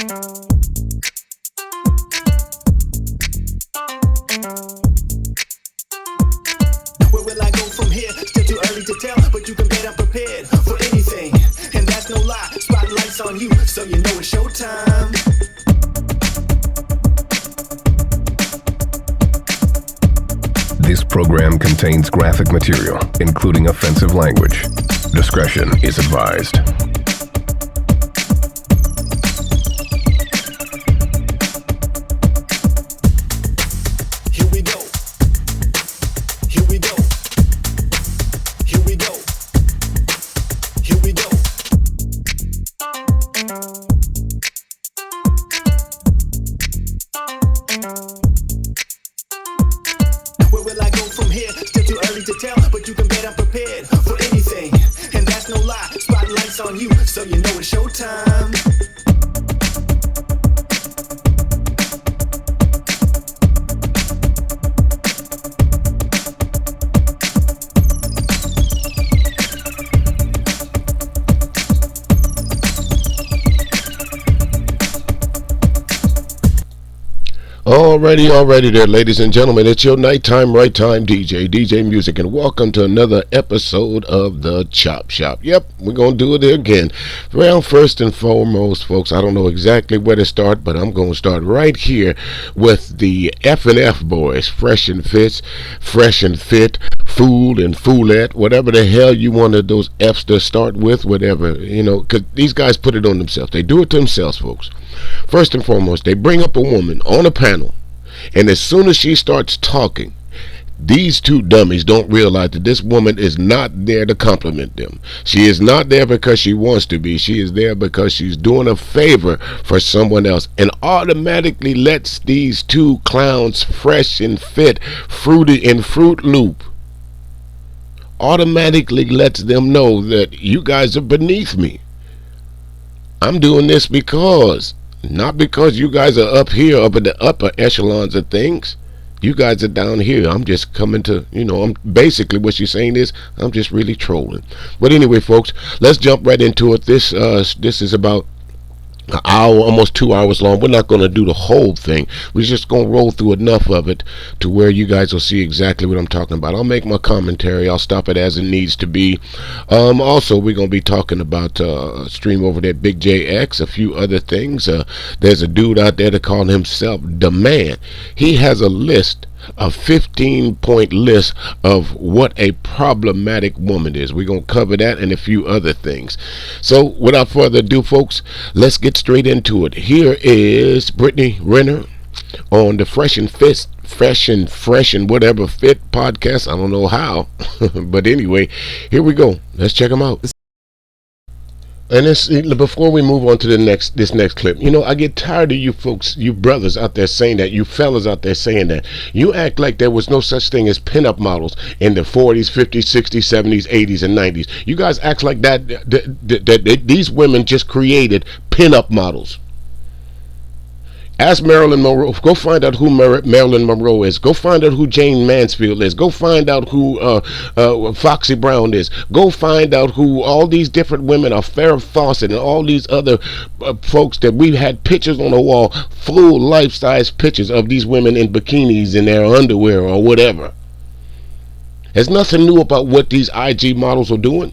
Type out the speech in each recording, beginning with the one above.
Where will I go from here? Still too early to tell, but you can bet I'm prepared for anything. And that's no lie, spotlight's on you, so you know it's showtime. This program contains graphic material, including offensive language. Discretion is advised. Here we go. Here we go. Here we go. Here we go. Where will I go from here? Still too early to tell, but you can bet I'm prepared for anything. And that's no lie, spotlight's on you, so you know it's showtime. Alrighty there, ladies and gentlemen. It's your nighttime, right time DJ Music, and welcome to another episode of the Chop Shop. Yep, we're going to do it again. Well, first and foremost, folks, I don't know exactly where to start, but I'm going to start right here with the F&F boys, Fresh and Fit, Fool and Foolette, whatever the hell you wanted those F's to start with, whatever, because these guys put it on themselves. They do it to themselves, folks. First and foremost, they bring up a woman on a panel, and as soon as she starts talking, these two dummies don't realize that this woman is not there to compliment them. She is not there because she wants to be. She is there because she's doing a favor for someone else, and automatically lets these two clowns, Fresh and Fit, Fruity and Fruit Loop, automatically lets them know that you guys are beneath me. I'm doing this because, not because you guys are up here, up in the upper echelons of things. You guys are down here. I'm just coming to, I'm basically what she's saying is, I'm just really trolling. But anyway, folks, let's jump right into it. This is about an hour, almost 2 hours long. We're not going to do the whole thing. We're just going to roll through enough of it to where you guys will see exactly what I'm talking about. I'll make my commentary. I'll stop it as it needs to be. Also, we're going to be talking about stream over there, Big JX, a few other things. There's a dude out there that called himself The Man. He has a list, a 15-point list of what a problematic woman is. We're going to cover that and a few other things. So without further ado, folks, let's get straight into it. Here is Brittany Renner on the Fresh and whatever Fit podcast. I don't know how, but anyway, here we go. Let's check them out. And before we move on to this next clip, I get tired of you folks, you brothers out there saying that, you fellas out there saying that. You act like there was no such thing as pinup models in the 40s, 50s, 60s, 70s, 80s, and 90s. You guys act like that these women just created pinup models. Ask Marilyn Monroe. Go find out who Marilyn Monroe is. Go find out who Jane Mansfield is. Go find out who Foxy Brown is. Go find out who all these different women are, Farrah Fawcett and all these other folks that we've had pictures on the wall, full life-size pictures of these women in bikinis in their underwear or whatever. There's nothing new about what these IG models are doing.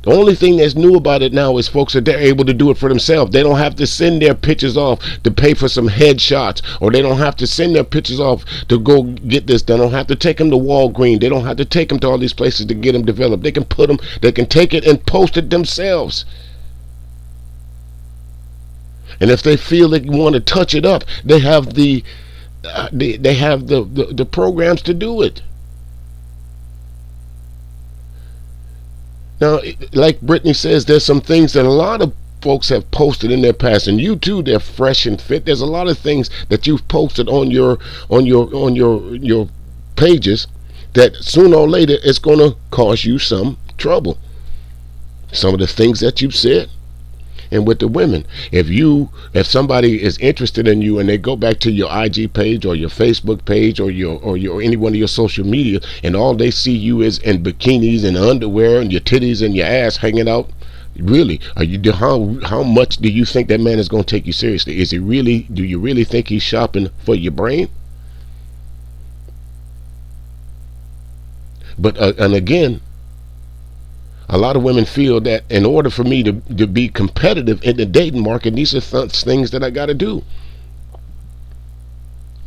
The only thing that's new about it now is, folks, that they're able to do it for themselves. They don't have to send their pictures off to pay for some headshots, or they don't have to send their pictures off to go get this. They don't have to take them to Walgreens. They don't have to take them to all these places to get them developed. They can take it and post it themselves. And if they feel they want to touch it up, they have the programs to do it. Now, like Brittany says, there's some things that a lot of folks have posted in their past, and you too, they're Fresh and Fit. There's a lot of things that you've posted on your pages that sooner or later it's going to cause you some trouble. Some of the things that you've said. And with the women, if somebody is interested in you and they go back to your IG page or your Facebook page or any one of your social media, and all they see you is in bikinis and underwear and your titties and your ass hanging out, Really, are you how much do you think that man is going to take you seriously? Is he really? Do you really think he's shopping for your brain? But and again, a lot of women feel that in order for me to be competitive in the dating market, these are things that I got to do.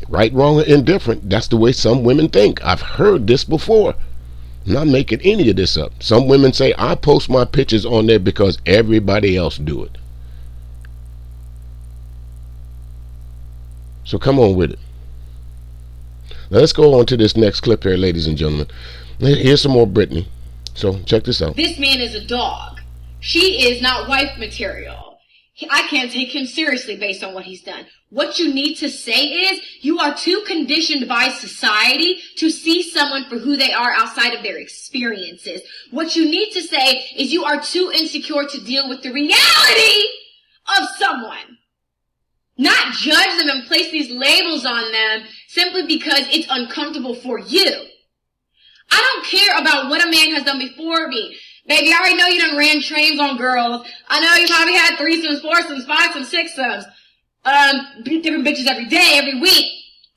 Right, wrong, or indifferent. That's the way some women think. I've heard this before. I'm not making any of this up. Some women say, I post my pictures on there because everybody else do it. So come on with it. Now let's go on to this next clip here, ladies and gentlemen. Here's some more Britney. So check this out. This man is a dog. She is not wife material. I can't take him seriously based on what he's done. What you need to say is you are too conditioned by society to see someone for who they are outside of their experiences. What you need to say is you are too insecure to deal with the reality of someone. Not judge them and place these labels on them simply because it's uncomfortable for you. I don't care about what a man has done before me. Baby, I already know you done ran trains on girls. I know you probably had threesomes, foursomes, fivesomes, sixsomes. Different bitches every day, every week.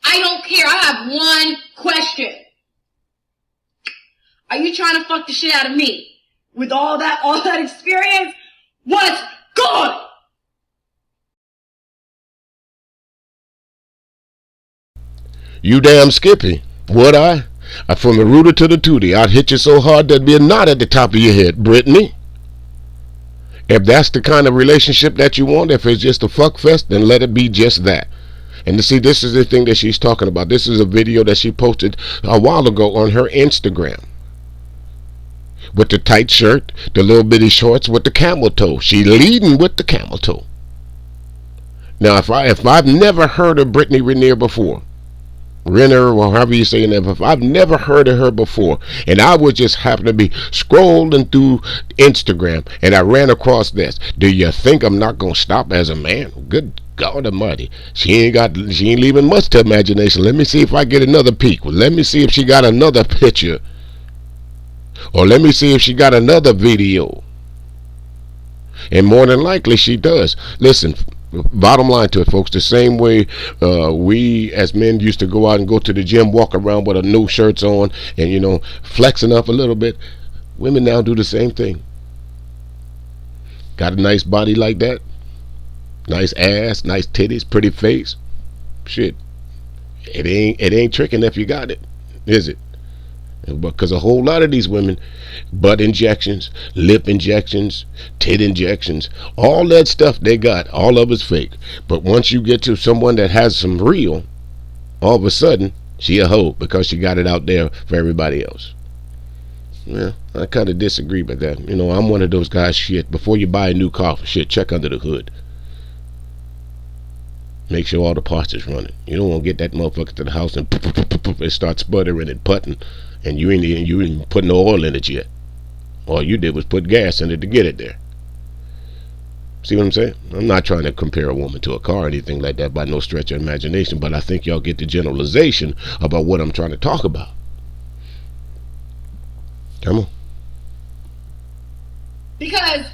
I don't care. I have one question. Are you trying to fuck the shit out of me? With all that experience? What's good? You damn Skippy. Would I? From the rooter to the tootie, I'd hit you so hard there'd be a knot at the top of your head, Brittany. If that's the kind of relationship that you want, if it's just a fuck fest, then let it be just that. And to see, this is the thing that she's talking about. This is a video that she posted a while ago on her Instagram. With the tight shirt, the little bitty shorts with the camel toe. She leading with the camel toe. Now, if I've never heard of Brittany Renner before, Renner, or however you say it, if I've never heard of her before, and I would just happen to be scrolling through Instagram and I ran across this, do you think I'm not gonna stop as a man? Good God Almighty, she ain't leaving much to imagination. Let me see if I get another peek. Let me see if she got another picture, or let me see if she got another video. And more than likely she does. Listen, bottom line to it, folks, the same way we as men used to go out and go to the gym, walk around with our new shirts on and, you know, flexing up a little bit, women now do the same thing. Got a nice body like that, nice ass, nice titties, pretty face, shit, it ain't tricking if you got it, is it? Because a whole lot of these women, butt injections, lip injections, tit injections, all that stuff they got, all of it's fake. But once you get to someone that has some real, all of a sudden she a hoe because she got it out there for everybody else. Yeah, I kind of disagree with that. You know, I'm one of those guys, shit, before you buy a new car, shit, check under the hood. Make sure all the parts is running. You don't want to get that motherfucker to the house and it starts sputtering and putting, and you ain't even put no oil in it yet. All you did was put gas in it to get it there. See what I'm saying? I'm not trying to compare a woman to a car or anything like that by no stretch of imagination, but I think y'all get the generalization about what I'm trying to talk about. Come on. Because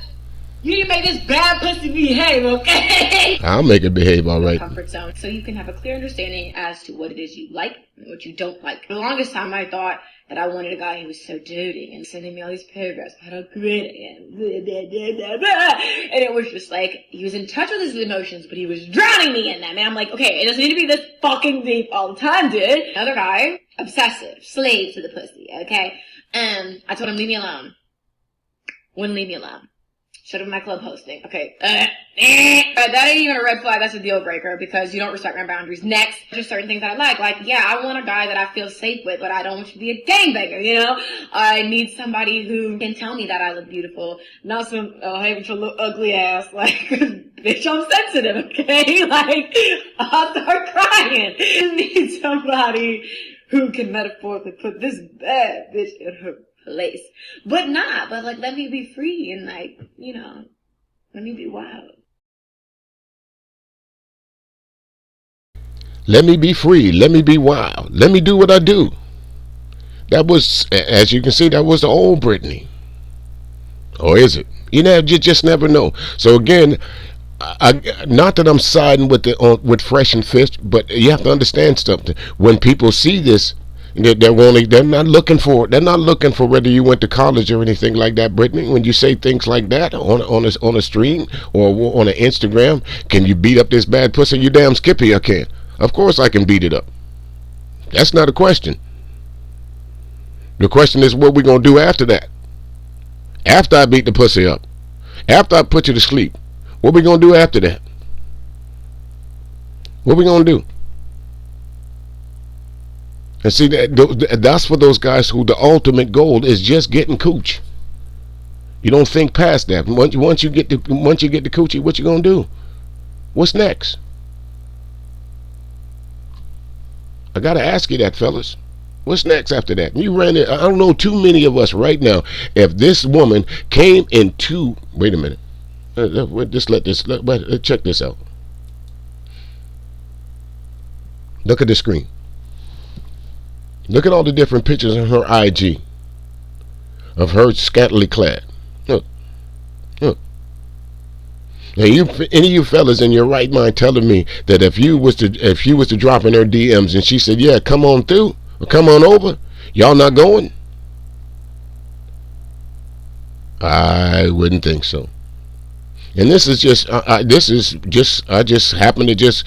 you need to make this bad pussy behave, okay? I'll make it behave all right. Comfort zone, so you can have a clear understanding as to what it is you like and what you don't like. For the longest time, I thought that I wanted a guy who was so doting and sending me all these paragraphs about how great I am. And it was just like, he was in touch with his emotions, but he was drowning me in them. And I'm like, okay, it doesn't need to be this fucking deep all the time, dude. Another guy, obsessive, slave to the pussy, okay? I told him, leave me alone. Wouldn't leave me alone. Showed him my club hosting. Okay. That ain't even a red flag. That's a deal breaker because you don't respect my boundaries. Next, there's certain things that I like. Like, yeah, I want a guy that I feel safe with, but I don't want you to be a gangbanger, you know? I need somebody who can tell me that I look beautiful. Not some, hey, but you look ugly ass. Like, bitch, I'm sensitive, okay? Like, I'll start crying. I need somebody who can metaphorically put this bad bitch in her place. But like, let me be free and, like, you know, let me be wild. Let me be free. Let me be wild. Let me do what I do. That was, as you can see, that was the old Britney. Or is it? You just never know. So again, not that I'm siding with with Fresh and Fit, but you have to understand something. When people see this, they're not looking for whether you went to college or anything like that, Brittany. When you say things like that on a stream or on an Instagram, can you beat up this bad pussy? You damn Skippy, I can. Of course I can beat it up. That's not a question. The question is what we gonna do after that. After I beat the pussy up, after I put you to sleep, what we gonna do after that? What we gonna do? And see, that's for those guys who the ultimate goal is just getting cooch. You don't think past that. Once you get the coochie, what you gonna do? What's next? I gotta ask you that, fellas. What's next after that? You ran it. I don't know too many of us right now. If this woman came into, wait a minute. Just check this out. Look at the screen. Look at all the different pictures on her IG of her scantily clad. Look. Now, any of you fellas in your right mind telling me that if you was to drop in her DMs and she said, "Yeah, come on through or come on over," y'all not going? I wouldn't think so. And this is just I just happened to just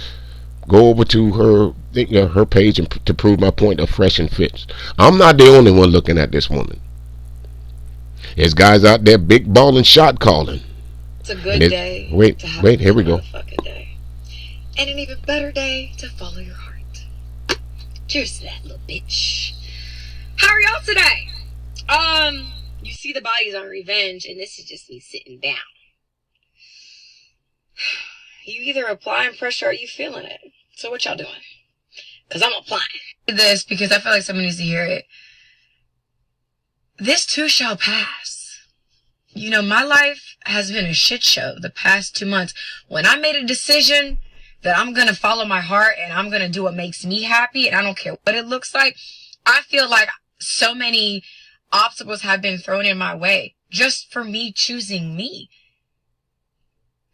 go over to her page and to prove my point of Fresh and Fits. I'm not the only one looking at this woman. There's guys out there big balling shot calling. It's a good day. Wait, here we go. Day. And an even better day to follow your heart. Cheers to that, little bitch. How are y'all today? You see the bodies on Revenge, and this is just me sitting down. You either applying pressure or you feeling it. So what y'all doing? Because I'm applying this because I feel like someone needs to hear it. This too shall pass. You know, my life has been a shit show the past 2 months. When I made a decision that I'm going to follow my heart and I'm going to do what makes me happy and I don't care what it looks like, I feel like so many obstacles have been thrown in my way just for me choosing me.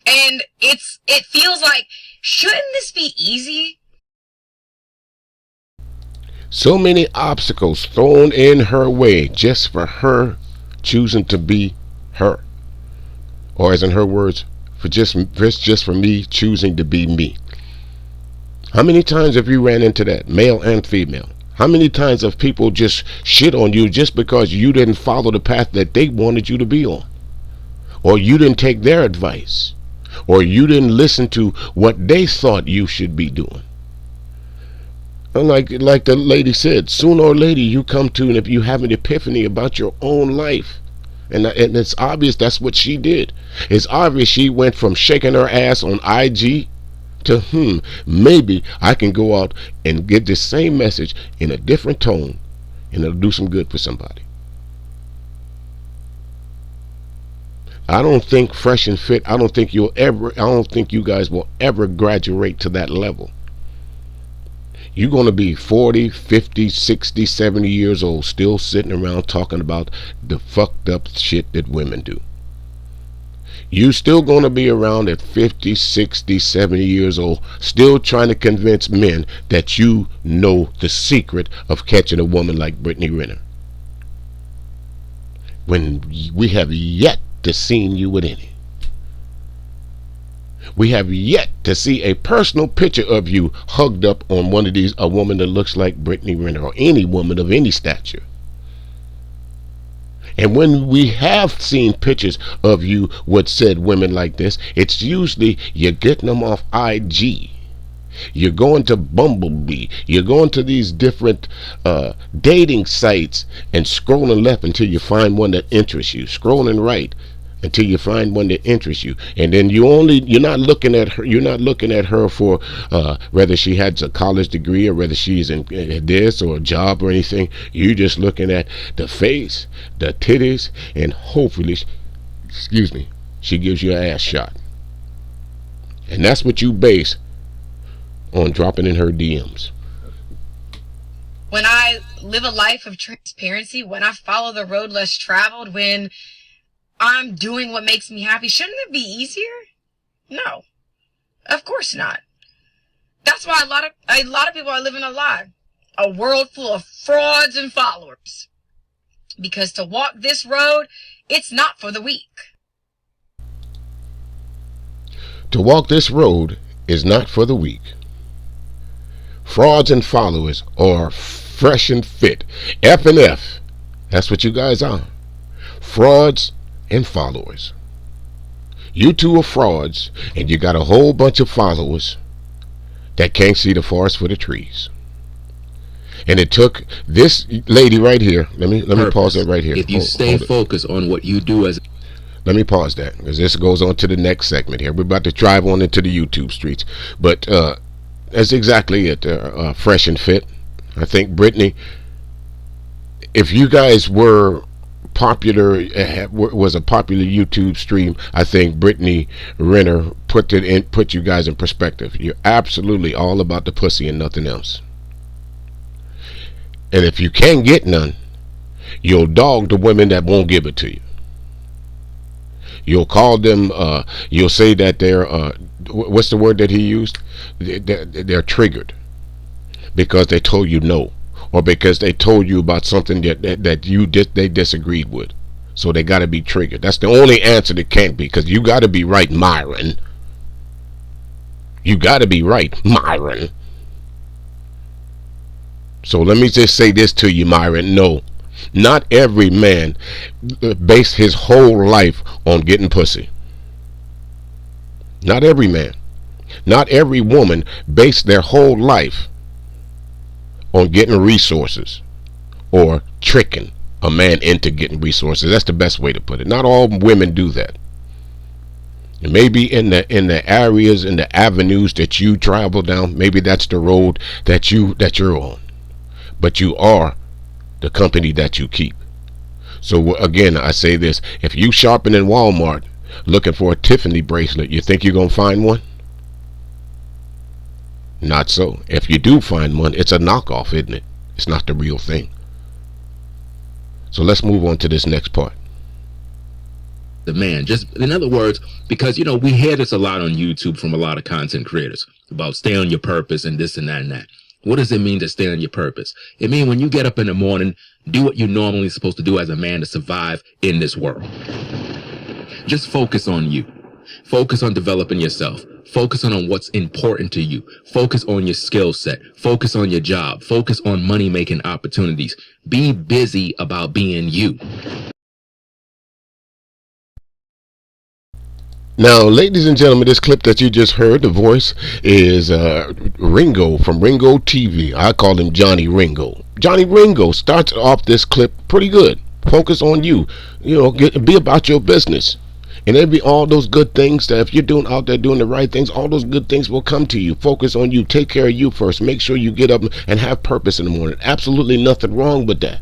And it feels like, shouldn't this be easy? So many obstacles thrown in her way just for her choosing to be her. Or as in her words, just for me choosing to be me. How many times have you ran into that, male and female? How many times have people just shit on you just because you didn't follow the path that they wanted you to be on? Or you didn't take their advice? Or you didn't listen to what they thought you should be doing? And like the lady said, sooner or later you come to, and if you have an epiphany about your own life, and it's obvious that's what she did. It's obvious she went from shaking her ass on IG to maybe I can go out and get this same message in a different tone, and it'll do some good for somebody. I don't think Fresh and Fit, I don't think you guys will ever graduate to that level. You're going to be 40, 50, 60, 70 years old still sitting around talking about the fucked up shit that women do. You still going to be around at 50, 60, 70 years old still trying to convince men that you know the secret of catching a woman like Brittany Renner, when we have yet to see you with any. We have yet to see a personal picture of you hugged up on a woman that looks like Brittany Renner, or any woman of any stature. And when we have seen pictures of you with said women like this, it's usually you're getting them off IG. You're going to Bumblebee. You're going to these different dating sites and scrolling left until you find one that interests you. Scrolling right until you find one that interests you, and then you're not looking at her for whether she has a college degree or whether she's in this or a job or anything. You're just looking at the face, the titties, and hopefully she gives you an ass shot. And that's what you base on dropping in her DMs. When I live a life of transparency, when I follow the road less traveled, when I'm doing what makes me happy. Shouldn't it be easier? No, of course not. That's why a lot of people are living a lie. A world full of frauds and followers. Because to walk this road, it's not for the weak. To walk this road is not for the weak. Frauds and followers are fresh and fit. F and F. That's what you guys are. Frauds and followers. You two are frauds, and you got a whole bunch of followers that can't see the forest for the trees. And it took this lady right here. Let me pause it right here. If you stay focused on what you do as... Let me pause that, because this goes on to the next segment here. We're about to drive on into the YouTube streets. But that's exactly it. Fresh and fit. I think Brittany, if you guys were popular, was a popular YouTube stream, I think Brittany Renner put you guys in perspective. You're absolutely all about the pussy and nothing else. And if you can't get none, you'll dog the women that won't give it to you. You'll call them, you'll say that they're, what's the word that he used? They're triggered because they told you no, or because they told you about something that they disagreed with. So they got to be triggered. That's the only answer that can't be, because you got to be right, Myron. You got to be right, Myron. So let me just say this to you, Myron. No, not every man base his whole life on getting pussy. Not every man. Not every woman base their whole life on getting resources or tricking a man into getting resources. That's the best way to put it. Not all women do that. And maybe in the areas, in the avenues that you travel down, maybe that's the road that you're on. But you are the company that you keep. So again, I say this: if you shopping in Walmart looking for a Tiffany bracelet, you think you're gonna find one? Not so. If you do find one, it's a knockoff, isn't it? It's not the real thing. So let's move on to this next part. The man, just in other words, because we hear this a lot on YouTube from a lot of content creators about stay on your purpose and this and that and that. What does it mean to stay on your purpose? It means when you get up in the morning, do what you're normally supposed to do as a man to survive in this world. Just focus on you. Focus on developing yourself. Focus on what's important to you. Focus on your skill set. Focus on your job. Focus on money-making opportunities. Be busy about being you. Now, ladies and gentlemen, this clip that you just heard, the voice is Ringo from Ringo TV. I call him Johnny Ringo. Johnny Ringo starts off this clip pretty good. Focus on you. Be about your business. And there'll be all those good things that if you're out there doing the right things, all those good things will come to you. Focus on you. Take care of you first. Make sure you get up and have purpose in the morning. Absolutely nothing wrong with that.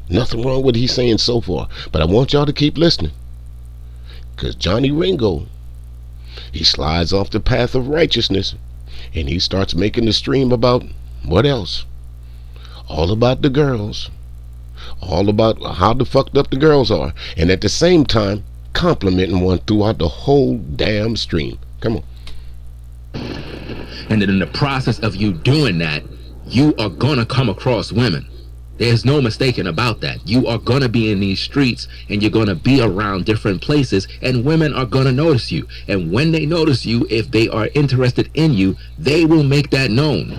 Nothing wrong with what he's saying so far. But I want y'all to keep listening. Because Johnny Ringo, he slides off the path of righteousness and he starts making the stream about what else? All about the girls. All about how the fucked up the girls are. And at the same time, complimenting one throughout the whole damn stream. Come on. And then in the process of you doing that, you are going to come across women. There's no mistaking about that. You are going to be in these streets and you're going to be around different places and women are going to notice you. And when they notice you, if they are interested in you, they will make that known.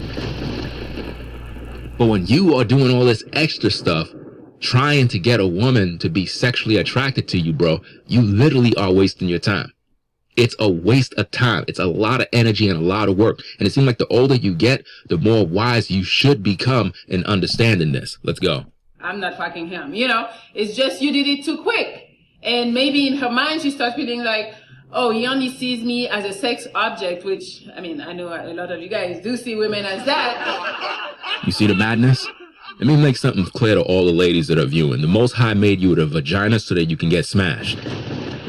But when you are doing all this extra stuff, trying to get a woman to be sexually attracted to you, bro, you literally are wasting your time. It's a waste of time. It's a lot of energy and a lot of work. And it seems like the older you get, the more wise you should become in understanding this. Let's go. I'm not fucking him. It's just you did it too quick. And maybe in her mind, she starts feeling like, oh, he only sees me as a sex object, which, I know a lot of you guys do see women as that. You see the madness? Let me make something clear to all the ladies that are viewing. The Most High made you with a vagina so that you can get smashed.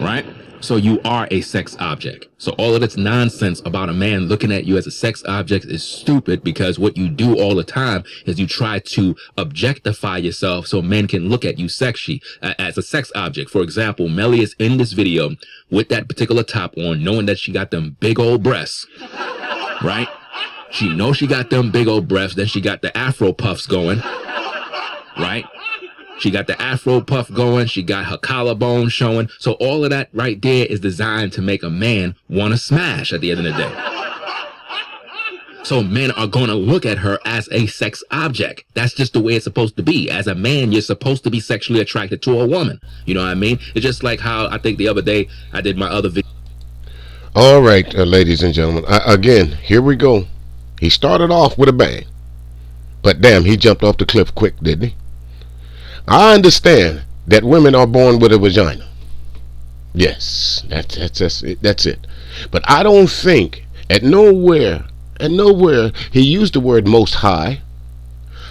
Right? So you are a sex object. So all of this nonsense about a man looking at you as a sex object is stupid, because what you do all the time is you try to objectify yourself so men can look at you sexy as a sex object. For example, Melly is in this video with that particular top on, knowing that she got them big old breasts, right? She knows she got them big old breasts. Then she got the Afro puffs going, right? She got the Afro puff going. She got her collarbone showing. So all of that right there is designed to make a man want to smash at the end of the day. So men are going to look at her as a sex object. That's just the way it's supposed to be. As a man, you're supposed to be sexually attracted to a woman. You know what I mean? It's just like how I think the other day I did my other video. All right, ladies and gentlemen. Again, here we go. He started off with a bang. But damn, he jumped off the cliff quick, didn't he? I understand that women are born with a vagina. Yes, that's it. But I don't think at nowhere he used the word most high.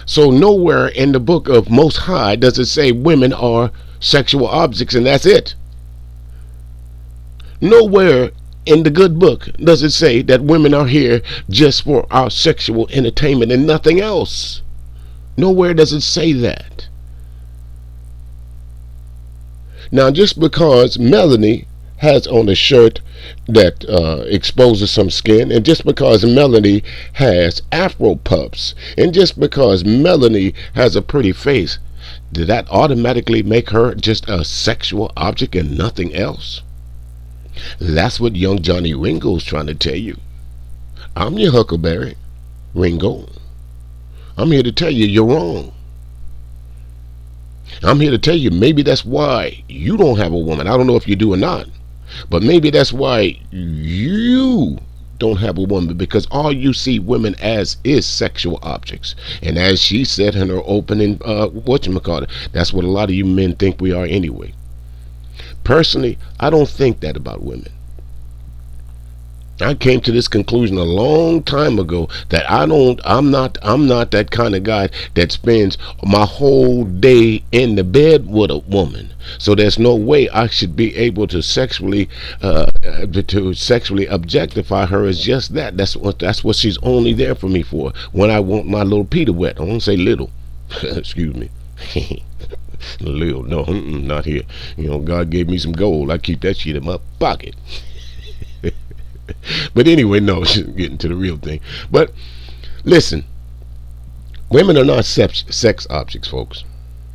So nowhere in the book of Most High does it say women are sexual objects and that's it. Nowhere in the good book does it say that women are here just for our sexual entertainment and nothing else. Nowhere does it say that. Now, just because Melanie has on a shirt that exposes some skin, and just because Melanie has Afro puffs, and just because Melanie has a pretty face, did that automatically make her just a sexual object and nothing else? That's what young Johnny Ringo's trying to tell you. I'm your Huckleberry, Ringo. I'm here to tell you you're wrong. I'm here to tell you maybe that's why you don't have a woman. I don't know if you do or not, but maybe that's why you don't have a woman, because all you see women as is sexual objects. And as she said in her opening, whatchamacallit, that's what a lot of you men think we are anyway. Personally, I don't think that about women. I came to this conclusion a long time ago that I'm not that kind of guy that spends my whole day in the bed with a woman. So there's no way I should be able to sexually objectify her as just that. That's what she's only there for me for. When I want my little Peter wet. I won't say little. Excuse me. Little, no, not here. You know, God gave me some gold. I keep that shit in my pocket. But anyway, no, getting to the real thing. But listen, women are not sex objects, folks.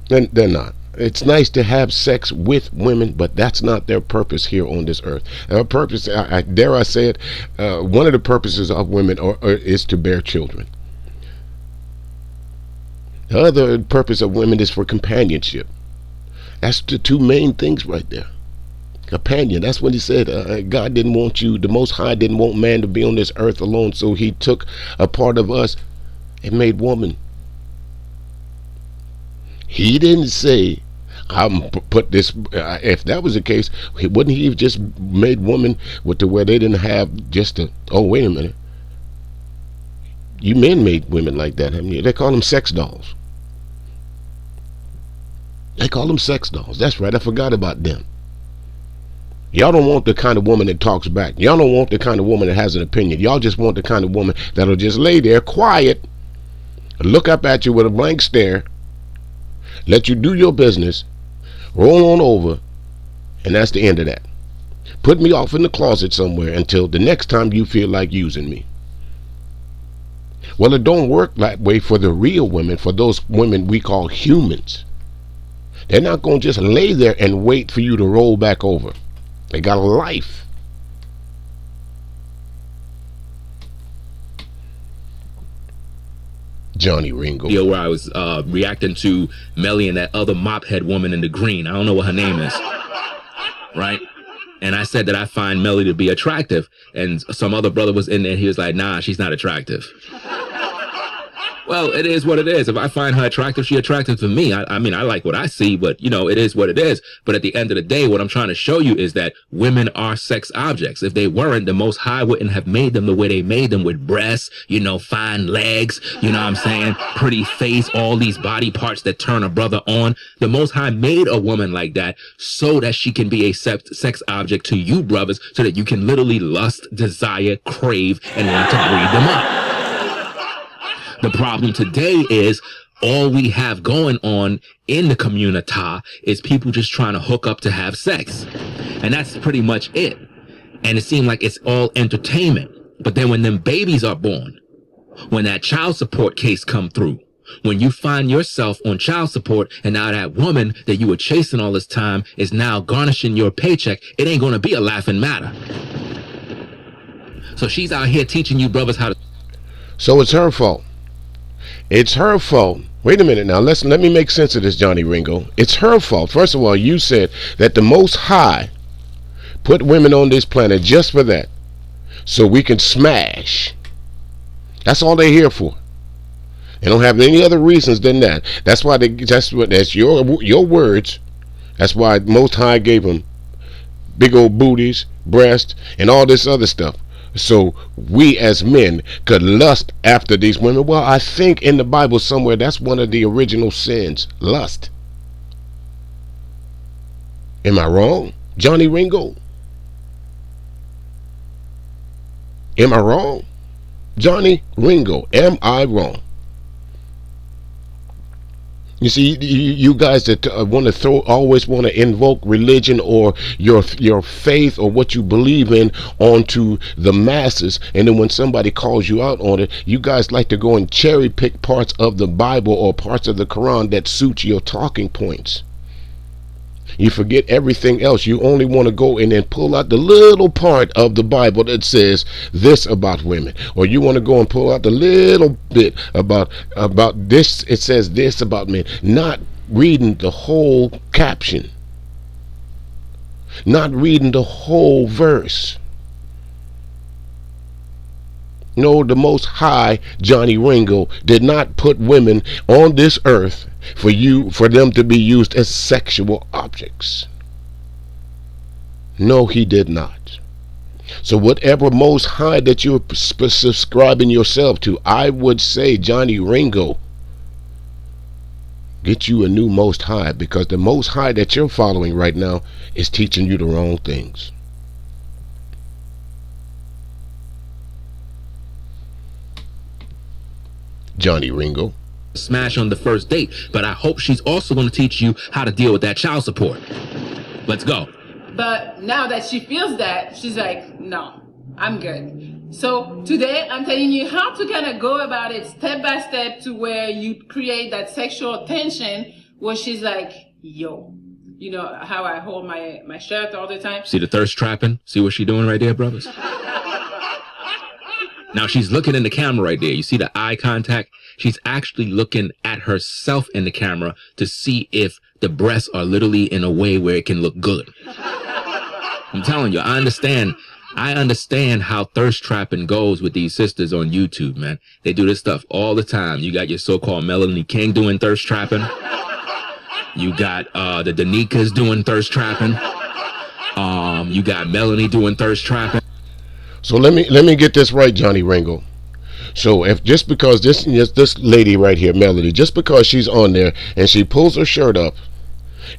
They're not. It's nice to have sex with women, but that's not their purpose here on this earth. Their purpose, dare I say it, one of the purposes of women is to bear children. The other purpose of women is for companionship. That's the two main things right there. Companion. That's what he said. God didn't want you, the Most High didn't want man to be on this earth alone, so he took a part of us and made woman. He didn't say, I'm put this, if that was the case, wouldn't he have just made woman with the where they didn't have just a, oh, wait a minute. You men made women like that, haven't you? They call them sex dolls. They call them sex dolls. That's right, I forgot about them. Y'all don't want the kind of woman that talks back. Y'all don't want the kind of woman that has an opinion. Y'all just want the kind of woman that'll just lay there quiet, look up at you with a blank stare, let you do your business, roll on over, and that's the end of that. Put me off in the closet somewhere until the next time you feel like using me. Well, it don't work that way for the real women, for those women we call humans. They're not going to just lay there and wait for you to roll back over. They got a life. Johnny Ringo. Where I was reacting to Melly and that other mophead woman in the green. I don't know what her name is. Right? And I said that I find Melly to be attractive. And some other brother was in there. He was like, nah, she's not attractive. Well, it is what it is. If I find her attractive, she attractive to me. I mean, I like what I see, but it is what it is. But at the end of the day, what I'm trying to show you is that women are sex objects. If they weren't, the Most High wouldn't have made them the way they made them, with breasts, fine legs, you know what I'm saying? Pretty face, all these body parts that turn a brother on. The Most High made a woman like that so that she can be a sex object to you brothers, so that you can literally lust, desire, crave, and want to breed them up. The problem today is all we have going on in the community is people just trying to hook up to have sex. And that's pretty much it. And it seems like it's all entertainment. But then when them babies are born, when that child support case come through, when you find yourself on child support and now that woman that you were chasing all this time is now garnishing your paycheck, it ain't going to be a laughing matter. So she's out here teaching you brothers how to... So it's her fault. It's her fault. Wait a minute now. Let me make sense of this, Johnny Ringo. It's her fault. First of all, you said that the Most High put women on this planet just for that, so we can smash. That's all they're here for. They don't have any other reasons than that. That's why that's your words. That's why Most High gave them big old booties, breasts, and all this other stuff, so we as men could lust after these women. Well, I think in the Bible somewhere that's one of the original sins, lust. Am I wrong, Johnny Ringo? Am I wrong, Johnny Ringo? Am I wrong? You see, you guys that want to always want to invoke religion or your faith or what you believe in onto the masses, and then when somebody calls you out on it, you guys like to go and cherry pick parts of the Bible or parts of the Quran that suit your talking points. You forget everything else. You only want to go in and pull out the little part of the Bible that says this about women, or you want to go and pull out the little bit about this. It says this about men, not reading the whole caption, not reading the whole verse. No, the Most High, Johnny Ringo, did not put women on this earth for them to be used as sexual objects. No, he did not. So whatever Most High that you're subscribing yourself to, I would say, Johnny Ringo, get you a new Most High, because the Most High that you're following right now is teaching you the wrong things. Johnny Ringo. Smash on the first date, but I hope she's also going to teach you how to deal with that child support. Let's go. But now that she feels that, she's like, no, I'm good. So today I'm telling you how to kind of go about it step by step to where you create that sexual tension where she's like, yo, you know how I hold my shirt all the time? See the thirst trapping? See what she's doing right there, brothers? Now she's looking in the camera right there. You see the eye contact? She's actually looking at herself in the camera to see if the breasts are literally in a way where it can look good. I'm telling you, I understand how thirst trapping goes with these sisters on YouTube, man. They do this stuff all the time. You got your so-called Melanie King doing thirst trapping. You got the Danikas doing thirst trapping. You got Melanie doing thirst trapping. So let me get this right, Johnny Ringo. So if just because this lady right here, Melody, just because she's on there and she pulls her shirt up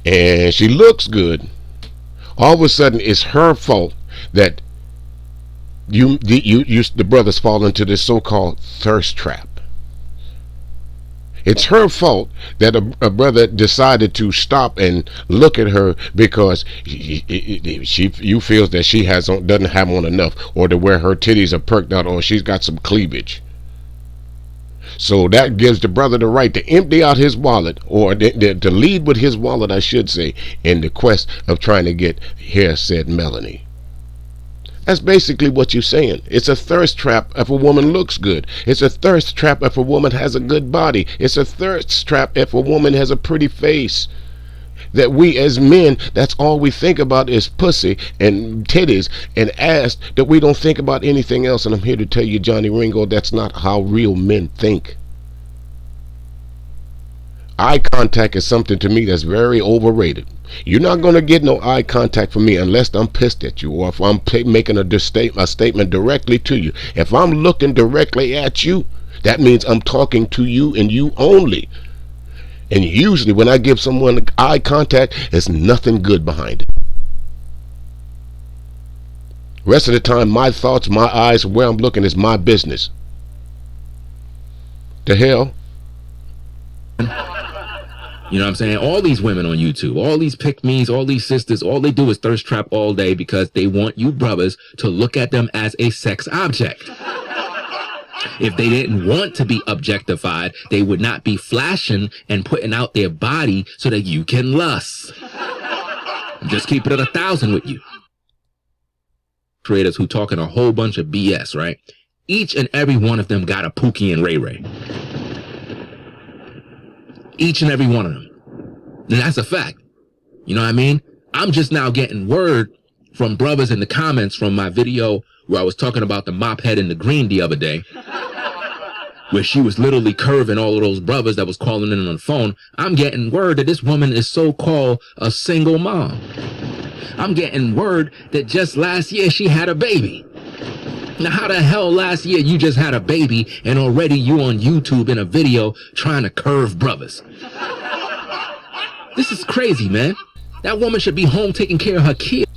and she looks good, all of a sudden it's her fault that the brothers fall into this so-called thirst trap. It's her fault that a brother decided to stop and look at her because you feels that she doesn't have on enough, or to where her titties are perked out, or she's got some cleavage. So that gives the brother the right to empty out his wallet, or to lead with his wallet, I should say, in the quest of trying to get here said Melanie. That's basically what you're saying. It's a thirst trap if a woman looks good. It's a thirst trap if a woman has a good body. It's a thirst trap if a woman has a pretty face. That we as men, that's all we think about is pussy and titties and ass, that we don't think about anything else. And I'm here to tell you, Johnny Ringo, that's not how real men think. Eye contact is something to me that's very overrated. You're not going to get no eye contact from me unless I'm pissed at you, or if I'm making a statement directly to you. If I'm looking directly at you, that means I'm talking to you and you only. And usually when I give someone eye contact, there's nothing good behind it. Rest of the time, my thoughts, my eyes, where I'm looking is my business. The hell? You know what I'm saying? All these women on YouTube, all these pick-me's, all these sisters, all they do is thirst trap all day because they want you brothers to look at them as a sex object. If they didn't want to be objectified, they would not be flashing and putting out their body so that you can lust. Just keep it at 1,000 with you. Creators who talking a whole bunch of BS, right? Each and every one of them got a Pookie and Ray Ray. Each and every one of them. And that's a fact. You know what I mean? I'm just now getting word from brothers in the comments from my video where I was talking about the mop head in the green the other day, where she was literally curving all of those brothers that was calling in on the phone. I'm getting word that this woman is so-called a single mom. I'm getting word that just last year she had a baby. Now, how the hell last year you just had a baby and already you on YouTube in a video trying to curve brothers? This is crazy, man. That woman should be home taking care of her kids.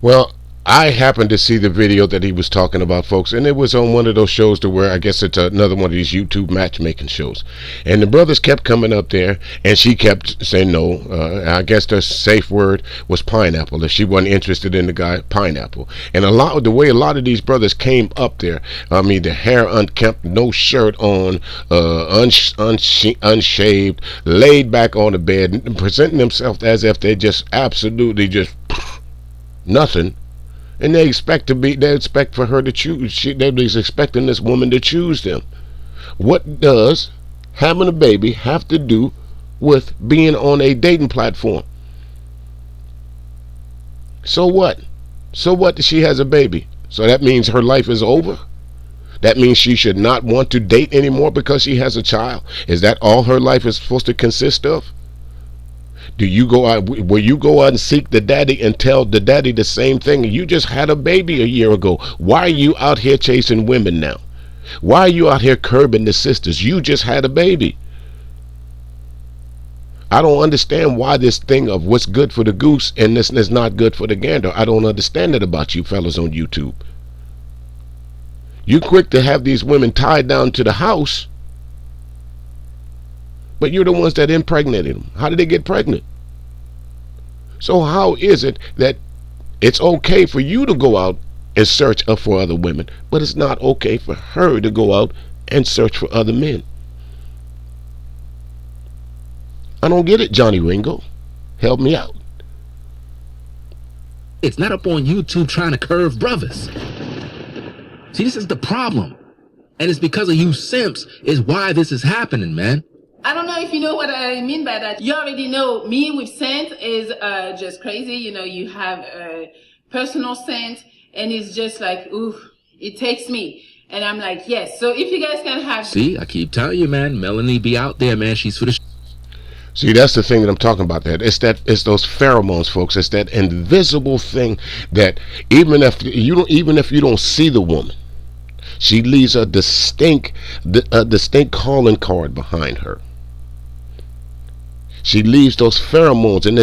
Well, I happened to see the video that he was talking about, folks, and it was on one of those shows to where I guess it's another one of these YouTube matchmaking shows. And the brothers kept coming up there, and she kept saying no. I guess the safe word was pineapple. If she wasn't interested in the guy, pineapple. And the way a lot of these brothers came up there, I mean, the hair unkempt, no shirt on, unshaved, laid back on the bed, presenting themselves as if they just absolutely just nothing. And they expect for her to choose. They're expecting this woman to choose them. What does having a baby have to do with being on a dating platform? So what? So what that she has a baby? So that means her life is over? That means she should not want to date anymore because she has a child? Is that all her life is supposed to consist of? Will you go out and seek the daddy and tell the daddy the same thing? You just had a baby a year ago. Why are you out here chasing women now? Why are you out here curbing the sisters? You just had a baby. I don't understand why this thing of what's good for the goose and this is not good for the gander. I don't understand it about you fellas on YouTube. You quick to have these women tied down to the house, but you're the ones that impregnated them. How did they get pregnant? So how is it that it's okay for you to go out and search for other women, but it's not okay for her to go out and search for other men? I don't get it, Johnny Ringo. Help me out. It's not up on YouTube trying to curve brothers. See, this is the problem. And it's because of you simps is why this is happening, man. I don't know if you know what I mean by that. You already know me with scent is just crazy. You know, you have a personal scent and it's just like, ooh, it takes me. And I'm like, yes. So if you guys can have... See, I keep telling you, man, Melanie be out there, man. She's for the... See, that's the thing that I'm talking about. It's those pheromones, folks. It's that invisible thing that even if you don't see the woman, she leaves a distinct calling card behind her. She leaves those pheromones, and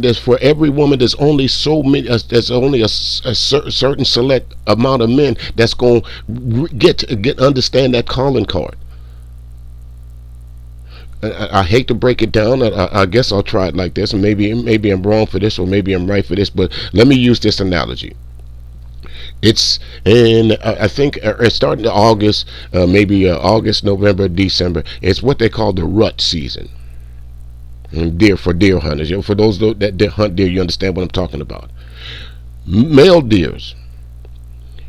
there's for every woman there's only so many. There's only a certain select amount of men that's going to get understand that calling card. I hate to break it down. I guess I'll try it like this, and maybe I'm wrong for this, or maybe I'm right for this. But let me use this analogy. It's I think it's starting in August, maybe August, November, December. It's what they call the rut season. And deer hunters. You know, for those that hunt deer, you understand what I'm talking about. Male deers.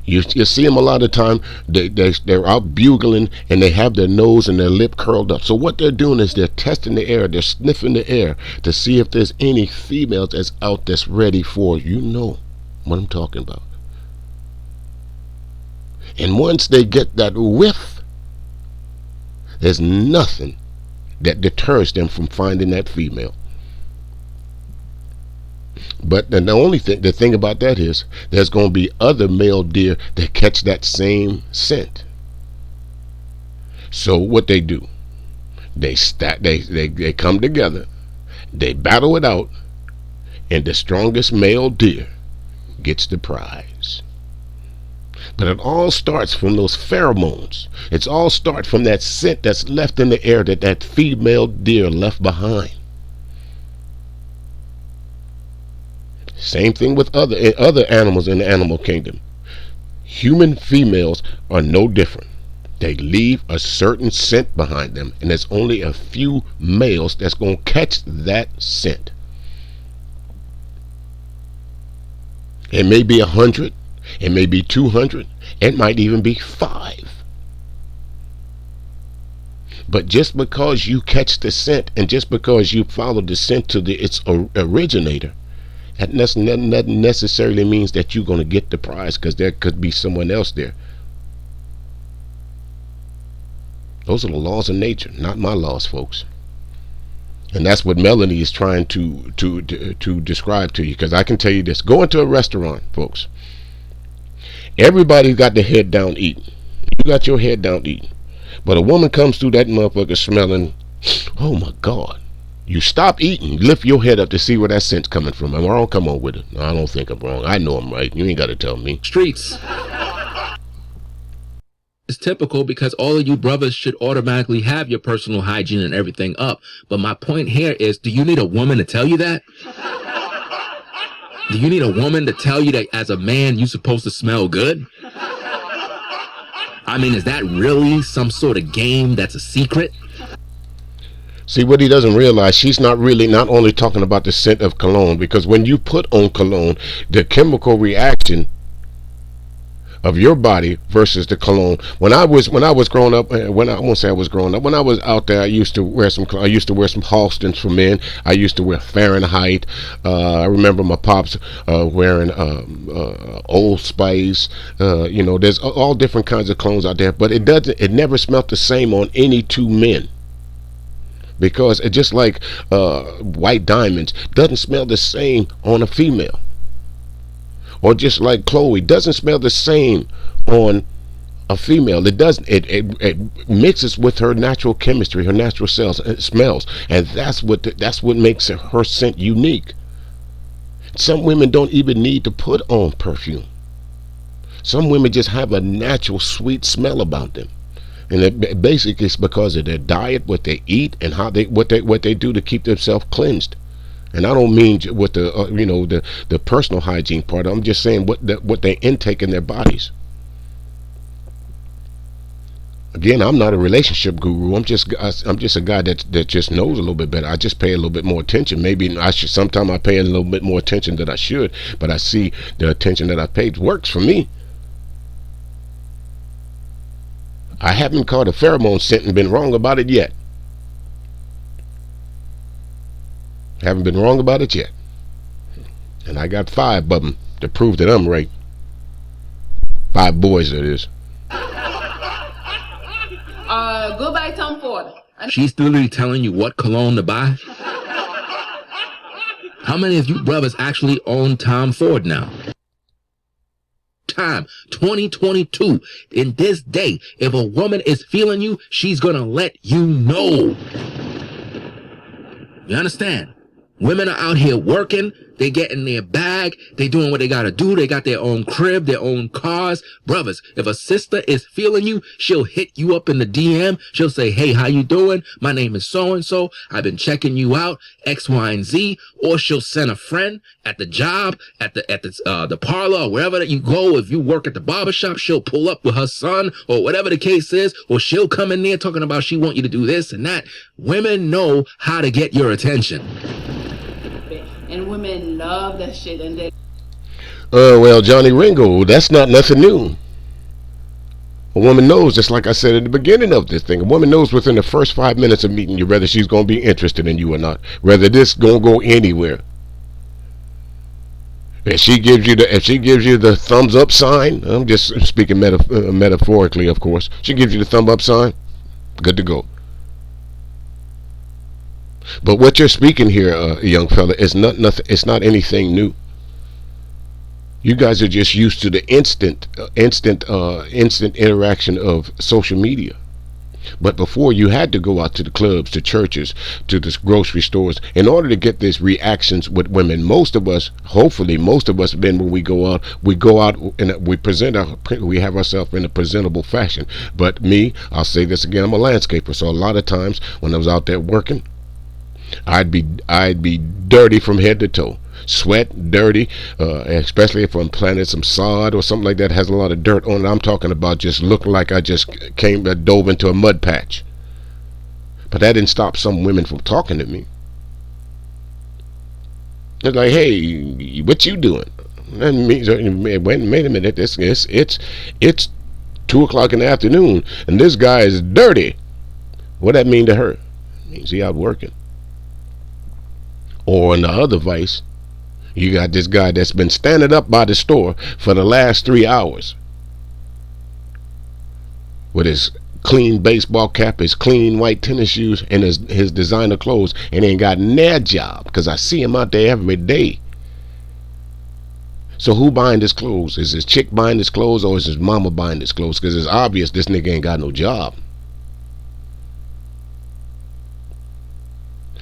You see them a lot of time. They're out bugling and they have their nose and their lip curled up. So what they're doing is they're testing the air. They're sniffing the air to see if there's any females that's out that's ready for you. Know what I'm talking about. And once they get that whiff, there's nothing that deters them from finding that female. But the only thing, the thing about that is, there's going to be other male deer that catch that same scent. So what they do, they come together, they battle it out, and the strongest male deer gets the prize. But it all starts from those pheromones. It's all start from that scent that's left in the air that female deer left behind. Same thing with other animals in the animal kingdom. Human females are no different. They leave a certain scent behind them, and there's only a few males that's going to catch that scent. It may be 100, it may be 200, it might even be 5. But just because you catch the scent, and just because you follow the scent to its originator, that doesn't necessarily means that you're going to get the prize, because there could be someone else there. Those are the laws of nature, not my laws, folks. And that's what Melanie is trying to describe to you. Because I can tell you this: go into a restaurant, folks. Everybody's got their head down eating. You got your head down eating. But a woman comes through that motherfucker smelling, oh my God. You stop eating, lift your head up to see where that scent's coming from. Am I wrong? Come on with it. No, I don't think I'm wrong. I know I'm right. You ain't got to tell me. Streets. It's typical because all of you brothers should automatically have your personal hygiene and everything up. But my point here is, do you need a woman to tell you that? Do you need a woman to tell you that as a man you're supposed to smell good? I mean, is that really some sort of game that's a secret? See, what he doesn't realize, she's not only talking about the scent of cologne, because when you put on cologne, the chemical reaction of your body versus the cologne. When I was growing up, I won't say I was growing up. When I was out there, I used to wear some Halstons for men. I used to wear Fahrenheit. I remember my pops wearing Old Spice. There's all different kinds of clones out there, but it never smelled the same on any two men. Because it just like white diamonds doesn't smell the same on a female. Or just like Chloe doesn't smell the same on a female. It doesn't. It mixes with her natural chemistry, her natural smells, and that's what makes her scent unique. Some women don't even need to put on perfume. Some women just have a natural sweet smell about them, and it basically is because of their diet, what they eat, and what they do to keep themselves cleansed. And I don't mean with the personal hygiene part. I'm just saying what they intake in their bodies. Again, I'm not a relationship guru. I'm just a guy that just knows a little bit better. I just pay a little bit more attention. Maybe sometimes I pay a little bit more attention than I should, but I see the attention that I paid works for me. I haven't caught a pheromone scent and been wrong about it yet. Haven't been wrong about it yet. And I got 5 of them to prove that I'm right. 5 boys, that is. Go buy Tom Ford. She's literally telling you what cologne to buy? How many of you brothers actually own Tom Ford now? Time 2022. In this day, if a woman is feeling you, she's gonna let you know. You understand? Women are out here working, they getting their bag, they doing what they gotta do, they got their own crib, their own cars. Brothers, if a sister is feeling you, she'll hit you up in the DM, she'll say, hey, how you doing? My name is so-and-so, I've been checking you out, X, Y, and Z, or she'll send a friend at the job, at the parlor, or wherever that you go. If you work at the barbershop, she'll pull up with her son, or whatever the case is, or she'll come in there talking about she want you to do this and that. Women know how to get your attention. And women love that shit, and they. Well, Johnny Ringo, that's not nothing new. A woman knows, just like I said at the beginning of this thing, a woman knows within the first 5 minutes of meeting you whether she's going to be interested in you or not, whether this going to go anywhere. If she gives you the thumbs up sign, I'm just speaking metaphorically, of course. She gives you the thumb up sign, good to go. But what you're speaking here, young fella, is not nothing. It's not anything new. You guys are just used to the instant interaction of social media. But before, you had to go out to the clubs, to churches, to the grocery stores in order to get these reactions with women. Most of us, hopefully, most of us men, when we go out and we have ourselves in a presentable fashion. But me, I'll say this again, I'm a landscaper, so a lot of times when I was out there working, I'd be dirty from head to toe. Sweat, dirty, especially if I'm planting some sod or something like that has a lot of dirt on it. I'm talking about just looking like I just dove into a mud patch. But that didn't stop some women from talking to me. They're like, "Hey, what you doing?" And wait a minute, it's 2 o'clock in the afternoon, and this guy is dirty. What that mean to her? It means he out working. Or in the other vice, you got this guy that's been standing up by the store for the last 3 hours with his clean baseball cap, his clean white tennis shoes, and his designer clothes, and ain't got no job, because I see him out there every day. So who buying his clothes? Is his chick buying his clothes, or is his mama buying his clothes? Because it's obvious this nigga ain't got no job.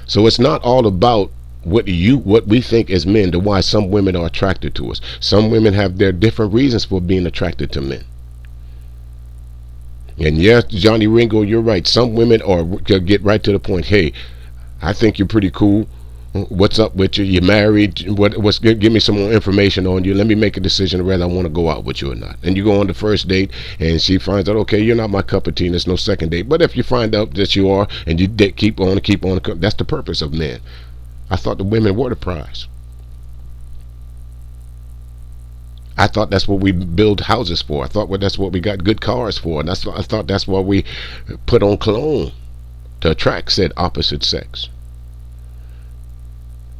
So it's not all about what we think as men, to why some women are attracted to us. Some women have their different reasons for being attracted to men. And yes, Johnny Ringo, you're right. Some women get right to the point. Hey, I think you're pretty cool. What's up with you? You married? Give me some more information on you. Let me make a decision whether I want to go out with you or not. And you go on the first date, and she finds out, okay, you're not my cup of tea, and there's no second date. But if you find out that you are, and you keep on, that's the purpose of men. I thought the women were the prize. I thought that's what we build houses for. I thought that's what we got good cars for. And I thought that's why we put on cologne, to attract said opposite sex.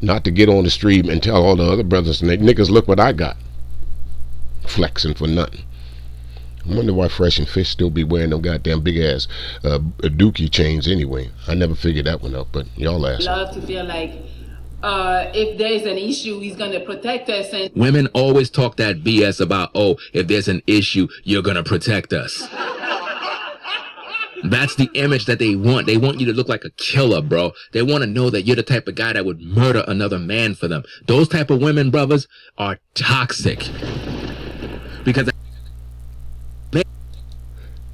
Not to get on the street and tell all the other brothers and niggas, look what I got. Flexing for nothing. I wonder why Fresh and Fish still be wearing them goddamn big ass dookie chains anyway. I never figured that one out, but y'all ask. Love to feel like if there's an issue, he's going to protect us. And Women always talk that BS about, oh, if there's an issue, you're going to protect us. That's the image that they want. They want you to look like a killer, bro. They want to know that you're the type of guy that would murder another man for them. Those type of women, brothers, are toxic. Because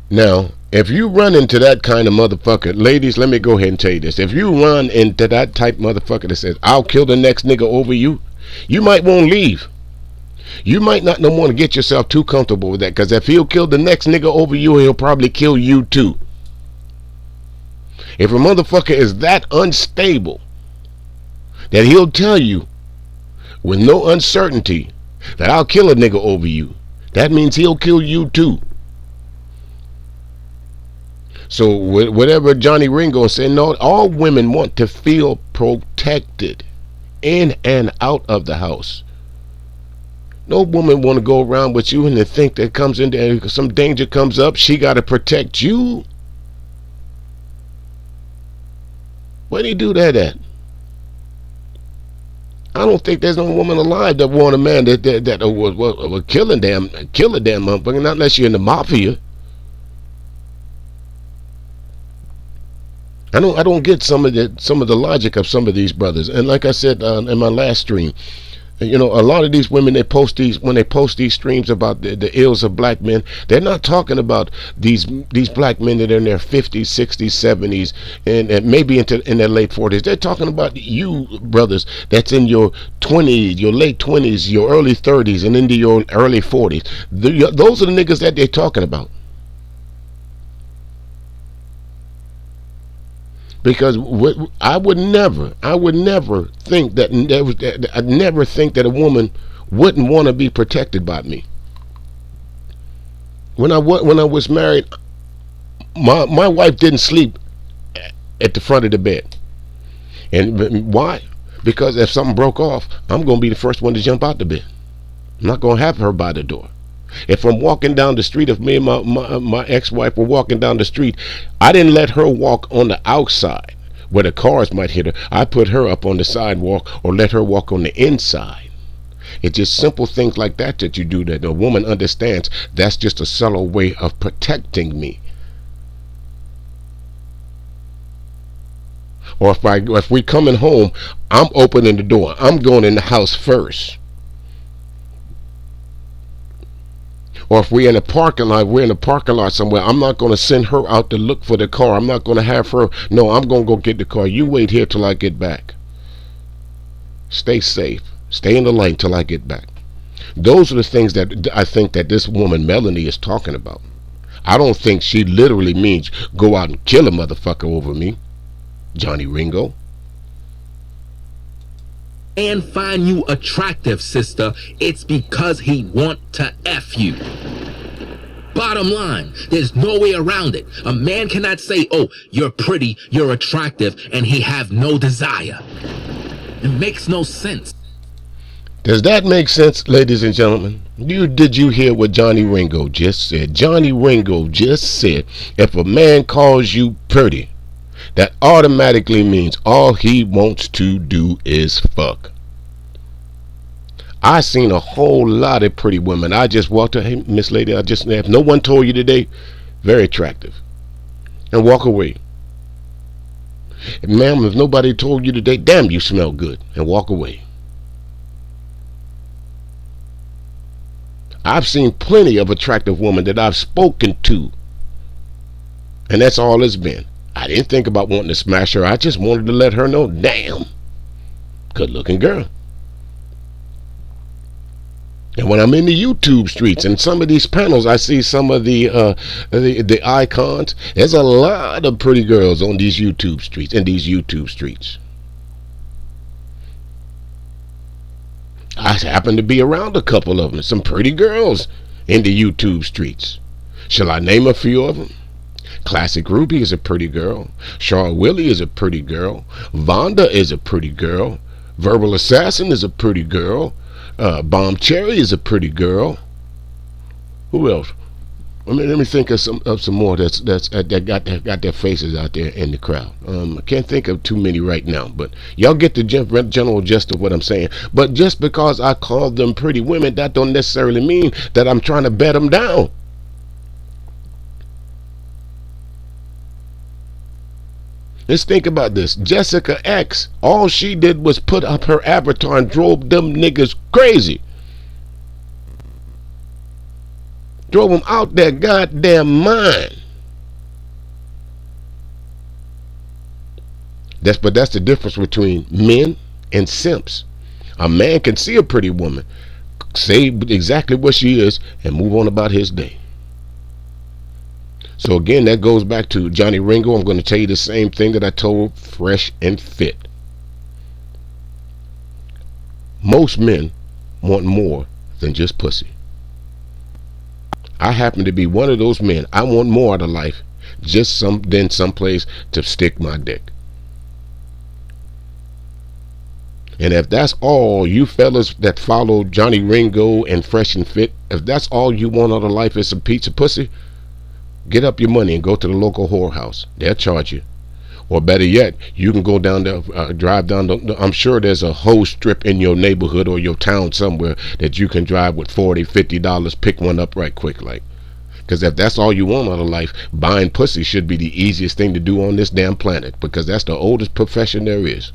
now, if you run into that kind of motherfucker, ladies, let me go ahead and tell you this. If you run into that type motherfucker that says, I'll kill the next nigga over you, you might want to leave. You might not want to get yourself too comfortable with that, because if he'll kill the next nigga over you, he'll probably kill you too. If a motherfucker is that unstable that he'll tell you with no uncertainty that I'll kill a nigga over you, that means he'll kill you too. So whatever Johnny Ringo said, no, all women want to feel protected in and out of the house. No woman want to go around with you and to think that comes in there, some danger comes up, she got to protect you. Where do you do that at? I don't think there's no woman alive that want a man that will kill a damn motherfucker, not unless you're in the mafia. I don't get some of the logic of some of these brothers. And like I said in my last stream, you know, a lot of these women, when they post these streams about the ills of black men, they're not talking about these black men that are in their 50s, 60s, 70s, and maybe in their late 40s. They're talking about you brothers that's in your 20s, your late 20s, your early 30s, and into your early 40s. Those are the niggas that they're talking about. Because I would never think that I'd never think that a woman wouldn't want to be protected by me. When I was married, my wife didn't sleep at the front of the bed. And why? Because if something broke off, I'm going to be the first one to jump out the bed. I'm not going to have her by the door. If I'm walking down the street, if me and my ex-wife were walking down the street, I didn't let her walk on the outside where the cars might hit her, I put her up on the sidewalk or let her walk on the inside. It's just simple things like that that you do that a woman understands. That's just a subtle way of protecting me. Or if we coming home, I'm opening the door. I'm going in the house first. Or if we're in a parking lot somewhere, I'm not going to send her out to look for the car. I'm not going to have her. No, I'm going to go get the car. You wait here till I get back. Stay safe. Stay in the lane till I get back. Those are the things that I think that this woman, Melanie, is talking about. I don't think she literally means go out and kill a motherfucker over me, Johnny Ringo. And find you attractive, sister, it's because he want to F you. Bottom line, there's no way around it. A man cannot say, oh, you're pretty, you're attractive, and he have no desire. It makes no sense. Does that make sense, ladies and gentlemen? Did you hear what Johnny Ringo just said? Johnny Ringo just said, if a man calls you pretty, that automatically means all he wants to do is fuck. I seen a whole lot of pretty women. I just walked up, hey, Miss Lady, if no one told you today, very attractive. And walk away. Ma'am, if nobody told you today, damn, you smell good. And walk away. I've seen plenty of attractive women that I've spoken to. And that's all it's been. I didn't think about wanting to smash her. I just wanted to let her know, damn, good looking girl. And when I'm in the YouTube streets and some of these panels, I see some of the icons. There's a lot of pretty girls on these YouTube streets, I happen to be around a couple of them, some pretty girls in the YouTube streets. Shall I name a few of them? Classic Ruby is a pretty girl. Char Willie is a pretty girl. Vonda is a pretty girl. Verbal Assassin is a pretty girl. Bomb Cherry is a pretty girl. Who else? Let me think of some more that got their faces out there in the crowd. I can't think of too many right now, but y'all get the general gist of what I'm saying. But just because I call them pretty women, that don't necessarily mean that I'm trying to bet them down. Let's think about this. Jessica X, all she did was put up her avatar and drove them niggas crazy. Drove them out their goddamn mind. But that's the difference between men and simps. A man can see a pretty woman, say exactly what she is, and move on about his day. So again, that goes back to Johnny Ringo. I'm going to tell you the same thing that I told Fresh and Fit. Most men want more than just pussy. I happen to be one of those men. I want more out of life than someplace to stick my dick. And if that's all you fellas that follow Johnny Ringo and Fresh and Fit, if that's all you want out of life is some pizza pussy, get up your money and go to the local whorehouse. They'll charge you. Or better yet, you can go down there, drive down. I'm sure there's a hoe strip in your neighborhood or your town somewhere that you can drive with $40, $50, pick one up right quick like. Because if that's all you want out of life, buying pussy should be the easiest thing to do on this damn planet. Because that's the oldest profession there is.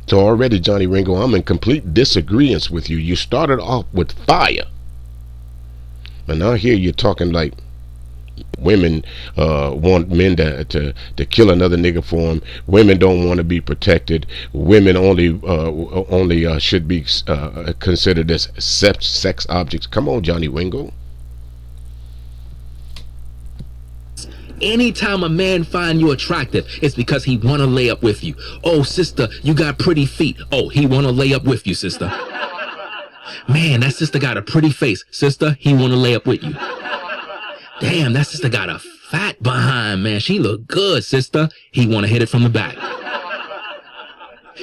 So already, Johnny Ringo, I'm in complete disagreement with you. You started off with fire. And now here you're talking like women want men to kill another nigga for them. Women don't want to be protected. Women only should be considered as sex objects. Come on, Johnny Ringo. Anytime a man find you attractive, it's because he want to lay up with you. Oh, sister, you got pretty feet. Oh, he want to lay up with you, sister. Man, that sister got a pretty face. Sister, he want to lay up with you. Damn, that sister got a fat behind, man. She look good, sister. He want to hit it from the back.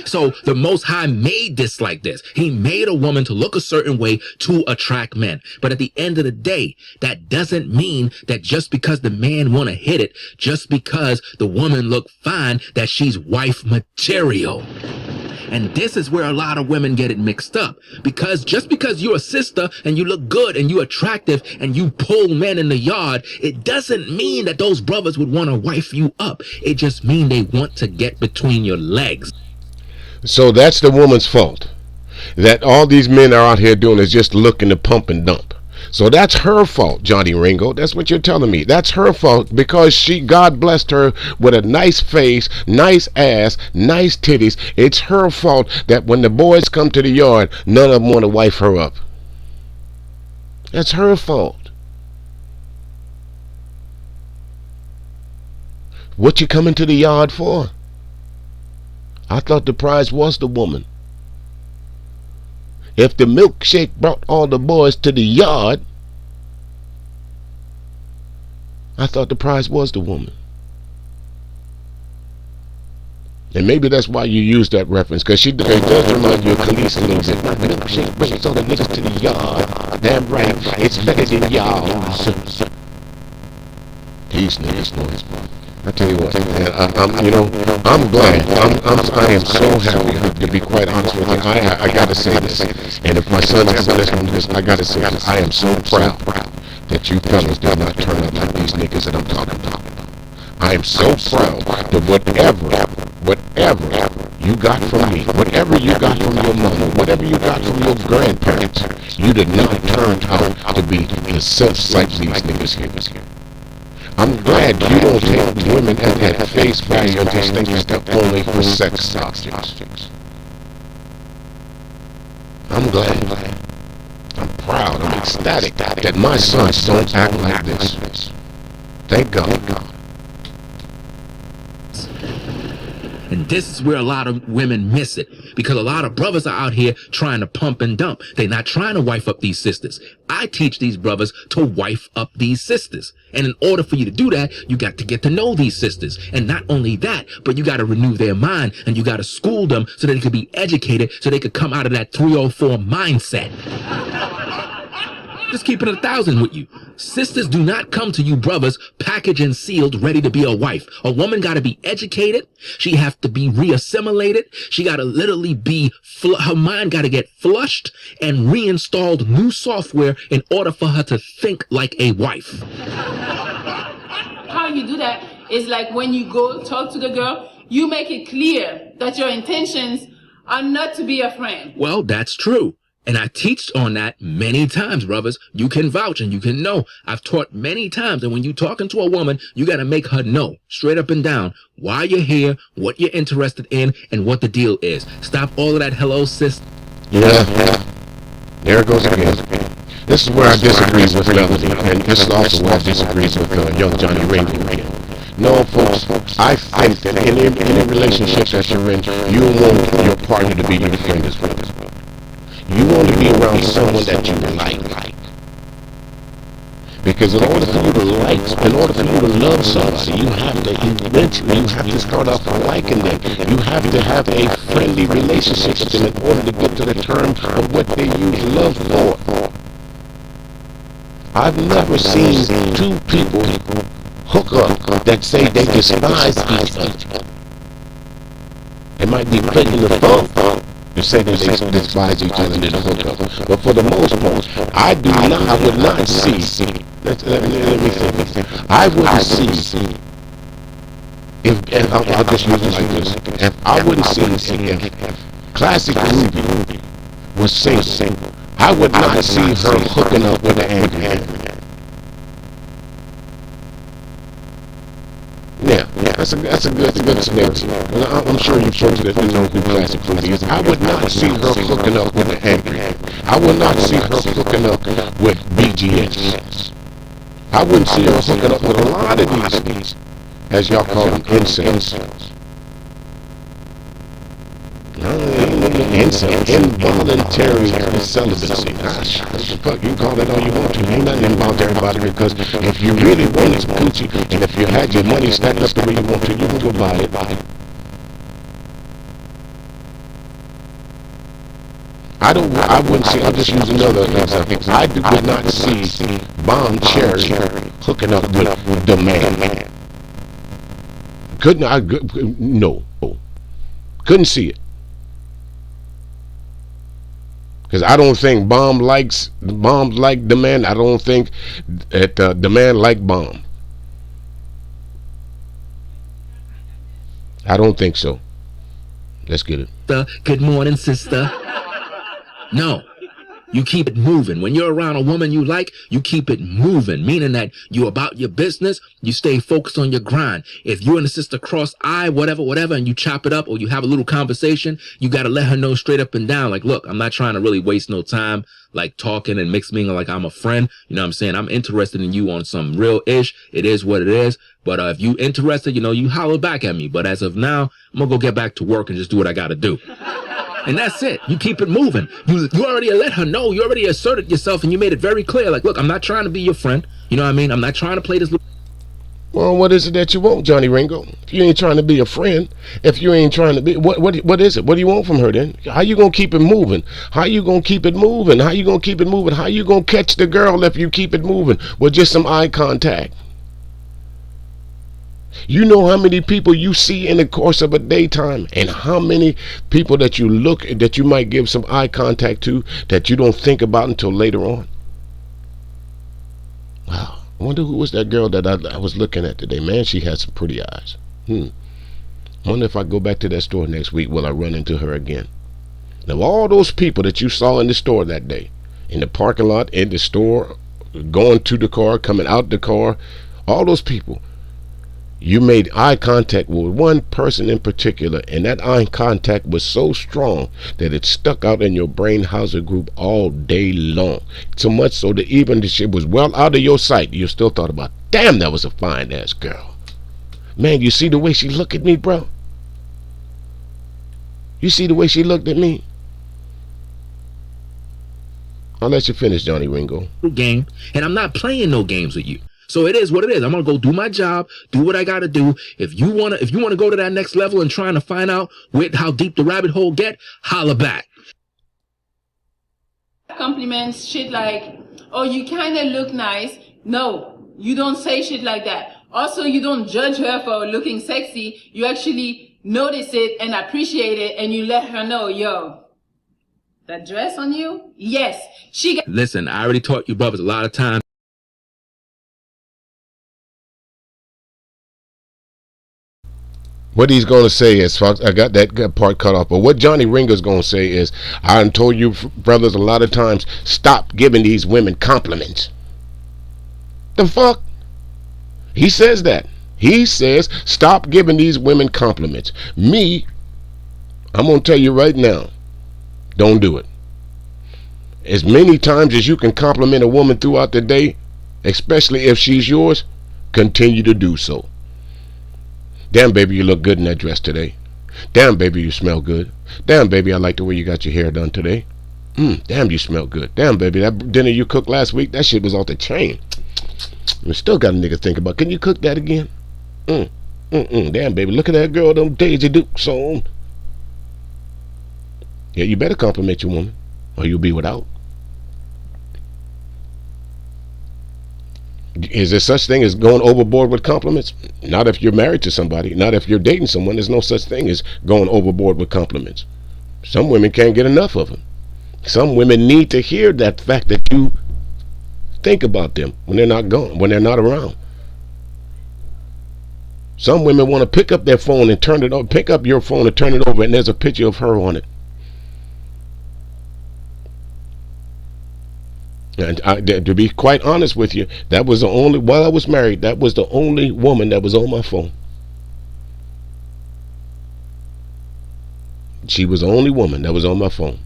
So the Most High made this like this. He made a woman to look a certain way to attract men. But at the end of the day, that doesn't mean that just because the man want to hit it, just because the woman look fine, that she's wife material. And this is where a lot of women get it mixed up. Because just because you're a sister and you look good and you're attractive and you pull men in the yard, it doesn't mean that those brothers would want to wife you up. It just means they want to get between your legs. So that's the woman's fault. That all these men are out here doing is just looking to pump and dump. So that's her fault, Johnny Ringo. That's what you're telling me. That's her fault because God blessed her with a nice face, nice ass, nice titties. It's her fault that when the boys come to the yard, none of them want to wife her up. That's her fault. What you coming to the yard for? I thought the prize was the woman. If the milkshake brought all the boys to the yard, I thought the prize was the woman. And maybe that's why you use that reference, because it does remind you of Khalees a little bit. My milkshake brings all the niggas to the yard. Damn right, it's better than y'all's. These niggas know his part. I tell you what, man, I'm glad. I am so happy, to be quite honest with you. I gotta say this, and if my son's ever listening to this, I gotta say this. I am so proud that you fellas did not turn out like these niggas that I'm talking about. I am so proud that whatever you got from me, whatever you got from your mama, whatever you got from your grandparents, you did not turn out to be the sense like these niggas here. I'm glad you don't take women at face value and just think they're only for sex objects. I'm glad. I'm proud. I'm ecstatic that my sons don't act like this. Thank God. And this is where a lot of women miss it, because a lot of brothers are out here trying to pump and dump. They're not trying to wife up these sisters. I teach these brothers to wife up these sisters. And in order for you to do that, you got to get to know these sisters. And not only that, but you got to renew their mind, and you got to school them so that they could be educated, so they could come out of that 304 mindset. Just keep it 1,000 with you. Sisters do not come to you brothers packaged and sealed, ready to be a wife. A woman got to be educated. She have to be reassimilated. She got to literally be, her mind got to get flushed and reinstalled new software in order for her to think like a wife. How you do that is like when you go talk to the girl, you make it clear that your intentions are not to be a friend. Well, that's true. And I teach on that many times, brothers. You can vouch and you can know. I've taught many times. And when you're talking to a woman, you got to make her know straight up and down why you're here, what you're interested in, and what the deal is. Stop all of that hello, sis. Yeah. There it goes again. This is where I disagree with Melody. And this is also where I disagree with young Johnny Ringo. No, folks, I think that in any relationship that you're in, you want your partner to be your friend as well. You want to be around someone that you like. Because in order for you to love somebody, you have to start off liking them. You have to have a friendly relationship with them in order to get to the term of what they use love for. I've never seen two people hook up that say they despise each other. It might be faking the funk. To say that they despise each other and they hook up. But for the most part, I would not see, let me think. I wouldn't see, if I'll just use it like this, if I wouldn't see, if Classic Ruby was single, I would not see her hooking up with an angry man. Yeah, that's a good scenario. I'm sure you folks that know who Classic Ruby is. I would not see her hooking up with an angry man. I would not see her hooking up with BGS. I wouldn't see her hooking up with a lot of these, as y'all call them, incels. Involuntary celibacy. Gosh, fuck, you can call it all you want to. Ain't nothing involuntary about it, because if you really wanted some coochie, and if you had your money stacked up the way you want to, you can go buy it. I wouldn't see. I'll just use another example. Would not see Bomb Cherry hooking up with the man. Couldn't I? No, couldn't see it. Because I don't think Bomb like the man. I don't think that the man like Bomb. I don't think so. Let's get it. Good morning, sister. No. You keep it moving. When you're around a woman you like, you keep it moving, meaning that you about your business, you stay focused on your grind. If you and the sister cross eye, whatever, and you chop it up or you have a little conversation, you got to let her know straight up and down, like, look, I'm not trying to really waste no time, like talking and mixed mingle like I'm a friend. You know what I'm saying? I'm interested in you on some real ish. It is what it is. But if you interested, you holler back at me. But as of now, I'm going to go get back to work and just do what I got to do. And that's it. You keep it moving. You already let her know. You already asserted yourself and you made it very clear. Like, look, I'm not trying to be your friend. You know what I mean? I'm not trying to play this. Well, what is it that you want, Johnny Ringo? If you ain't trying to be a friend, if you ain't trying to be, what is it? What do you want from her then? How you gonna keep it moving? How you gonna keep it moving? How you gonna keep it moving? How you gonna catch the girl if you keep it moving with just some eye contact? You know how many people you see in the course of a daytime, and how many people that you might give some eye contact to that you don't think about until later on. Wow. I wonder who was that girl that I was looking at today. Man, she had some pretty eyes. I wonder if I go back to that store next week, will I run into her again? Now, all those people that you saw in the store that day, in the parking lot, in the store, going to the car, coming out the car, all those people, you made eye contact with one person in particular, and that eye contact was so strong that it stuck out in your brain Hauser group all day long. So much so that even if it was well out of your sight, you still thought about, damn, that was a fine ass girl. Man, you see the way she looked at me, bro? You see the way she looked at me? I'll let you finish, Johnny Ringo. Game, and I'm not playing no games with you. So it is what it is. I'm gonna go do my job, do what I gotta do. If you wanna go to that next level and trying to find out how deep the rabbit hole get, holla back. Compliments, shit like, oh, you kind of look nice. No, you don't say shit like that. Also, you don't judge her for looking sexy. You actually notice it and appreciate it, and you let her know, yo, that dress on you? Yes, she got. Listen, I already taught you brothers a lot of times. What he's going to say is, I got that part cut off, but what Johnny Ringo's going to say is, I done told you brothers a lot of times, stop giving these women compliments. The fuck? He says that. He says, stop giving these women compliments. Me, I'm going to tell you right now, don't do it. As many times as you can compliment a woman throughout the day, especially if she's yours, continue to do so. Damn, baby, you look good in that dress today. Damn, baby, you smell good. Damn, baby, I like the way you got your hair done today. Damn, you smell good. Damn, baby, that dinner you cooked last week, that shit was off the chain. We still got a nigga think about, can you cook that again? Damn, baby, look at that girl, them Daisy Dukes on. Yeah, you better compliment your woman, or you'll be without. Is there such thing as going overboard with compliments? Not if you're married to somebody. Not if you're dating someone. There's no such thing as going overboard with compliments. Some women can't get enough of them. Some women need to hear that fact that you think about them when they're not gone, when they're not around. Some women want to pick up their phone and turn it over, pick up your phone and turn it over, and there's a picture of her on it. And to be quite honest with you, that was the only, while I was married, that was the only woman that was on my phone. She was the only woman that was on my phone.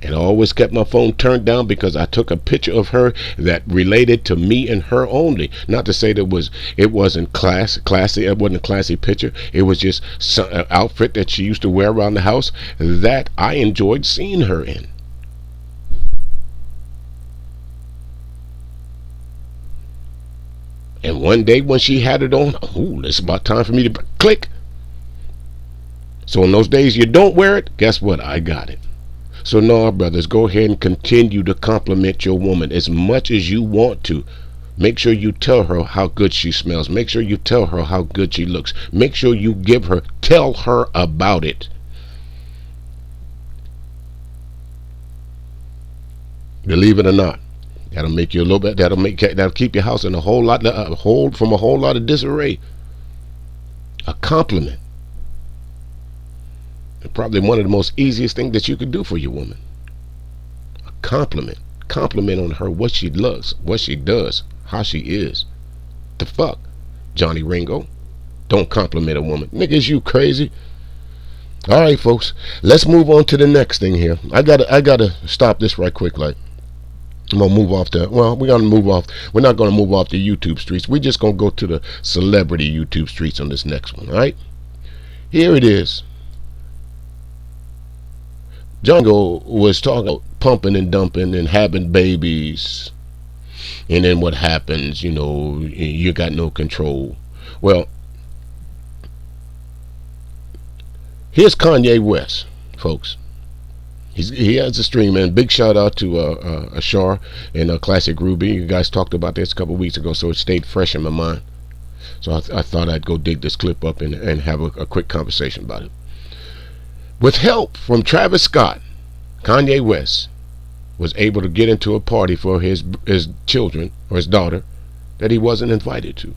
And I always kept my phone turned down because I took a picture of her that related to me and her only. Not to say that it wasn't classy, it wasn't a classy picture. It was just an outfit that she used to wear around the house that I enjoyed seeing her in. And one day when she had it on, it's about time for me to click. So in those days you don't wear it, guess what? I got it. So no, brothers, go ahead and continue to compliment your woman as much as you want to. Make sure you tell her how good she smells. Make sure you tell her how good she looks. Make sure you tell her about it. Believe it or not, that'll make you a little bit. That'll keep your house in a whole lot of disarray. A compliment, probably one of the most easiest things that you could do for your woman. A compliment on her, what she looks, what she does, how she is. The fuck, Johnny Ringo, don't compliment a woman. Niggas, you crazy? All right, folks, let's move on to the next thing here. I gotta stop this right quick. Like, I'm gonna move off we're not gonna move off the YouTube streets. We're just gonna go to the celebrity YouTube streets on this next one. All right, here it is. Django was talking about pumping and dumping and having babies, and then what happens? You got no control. Well, here's Kanye West, folks. He has a stream, and big shout out to Ashar and Classic Ruby. You guys talked about this a couple weeks ago, so it stayed fresh in my mind. So I thought I'd go dig this clip up and have a quick conversation about it. With help from Travis Scott, Kanye West was able to get into a party for his children, or his daughter, that he wasn't invited to.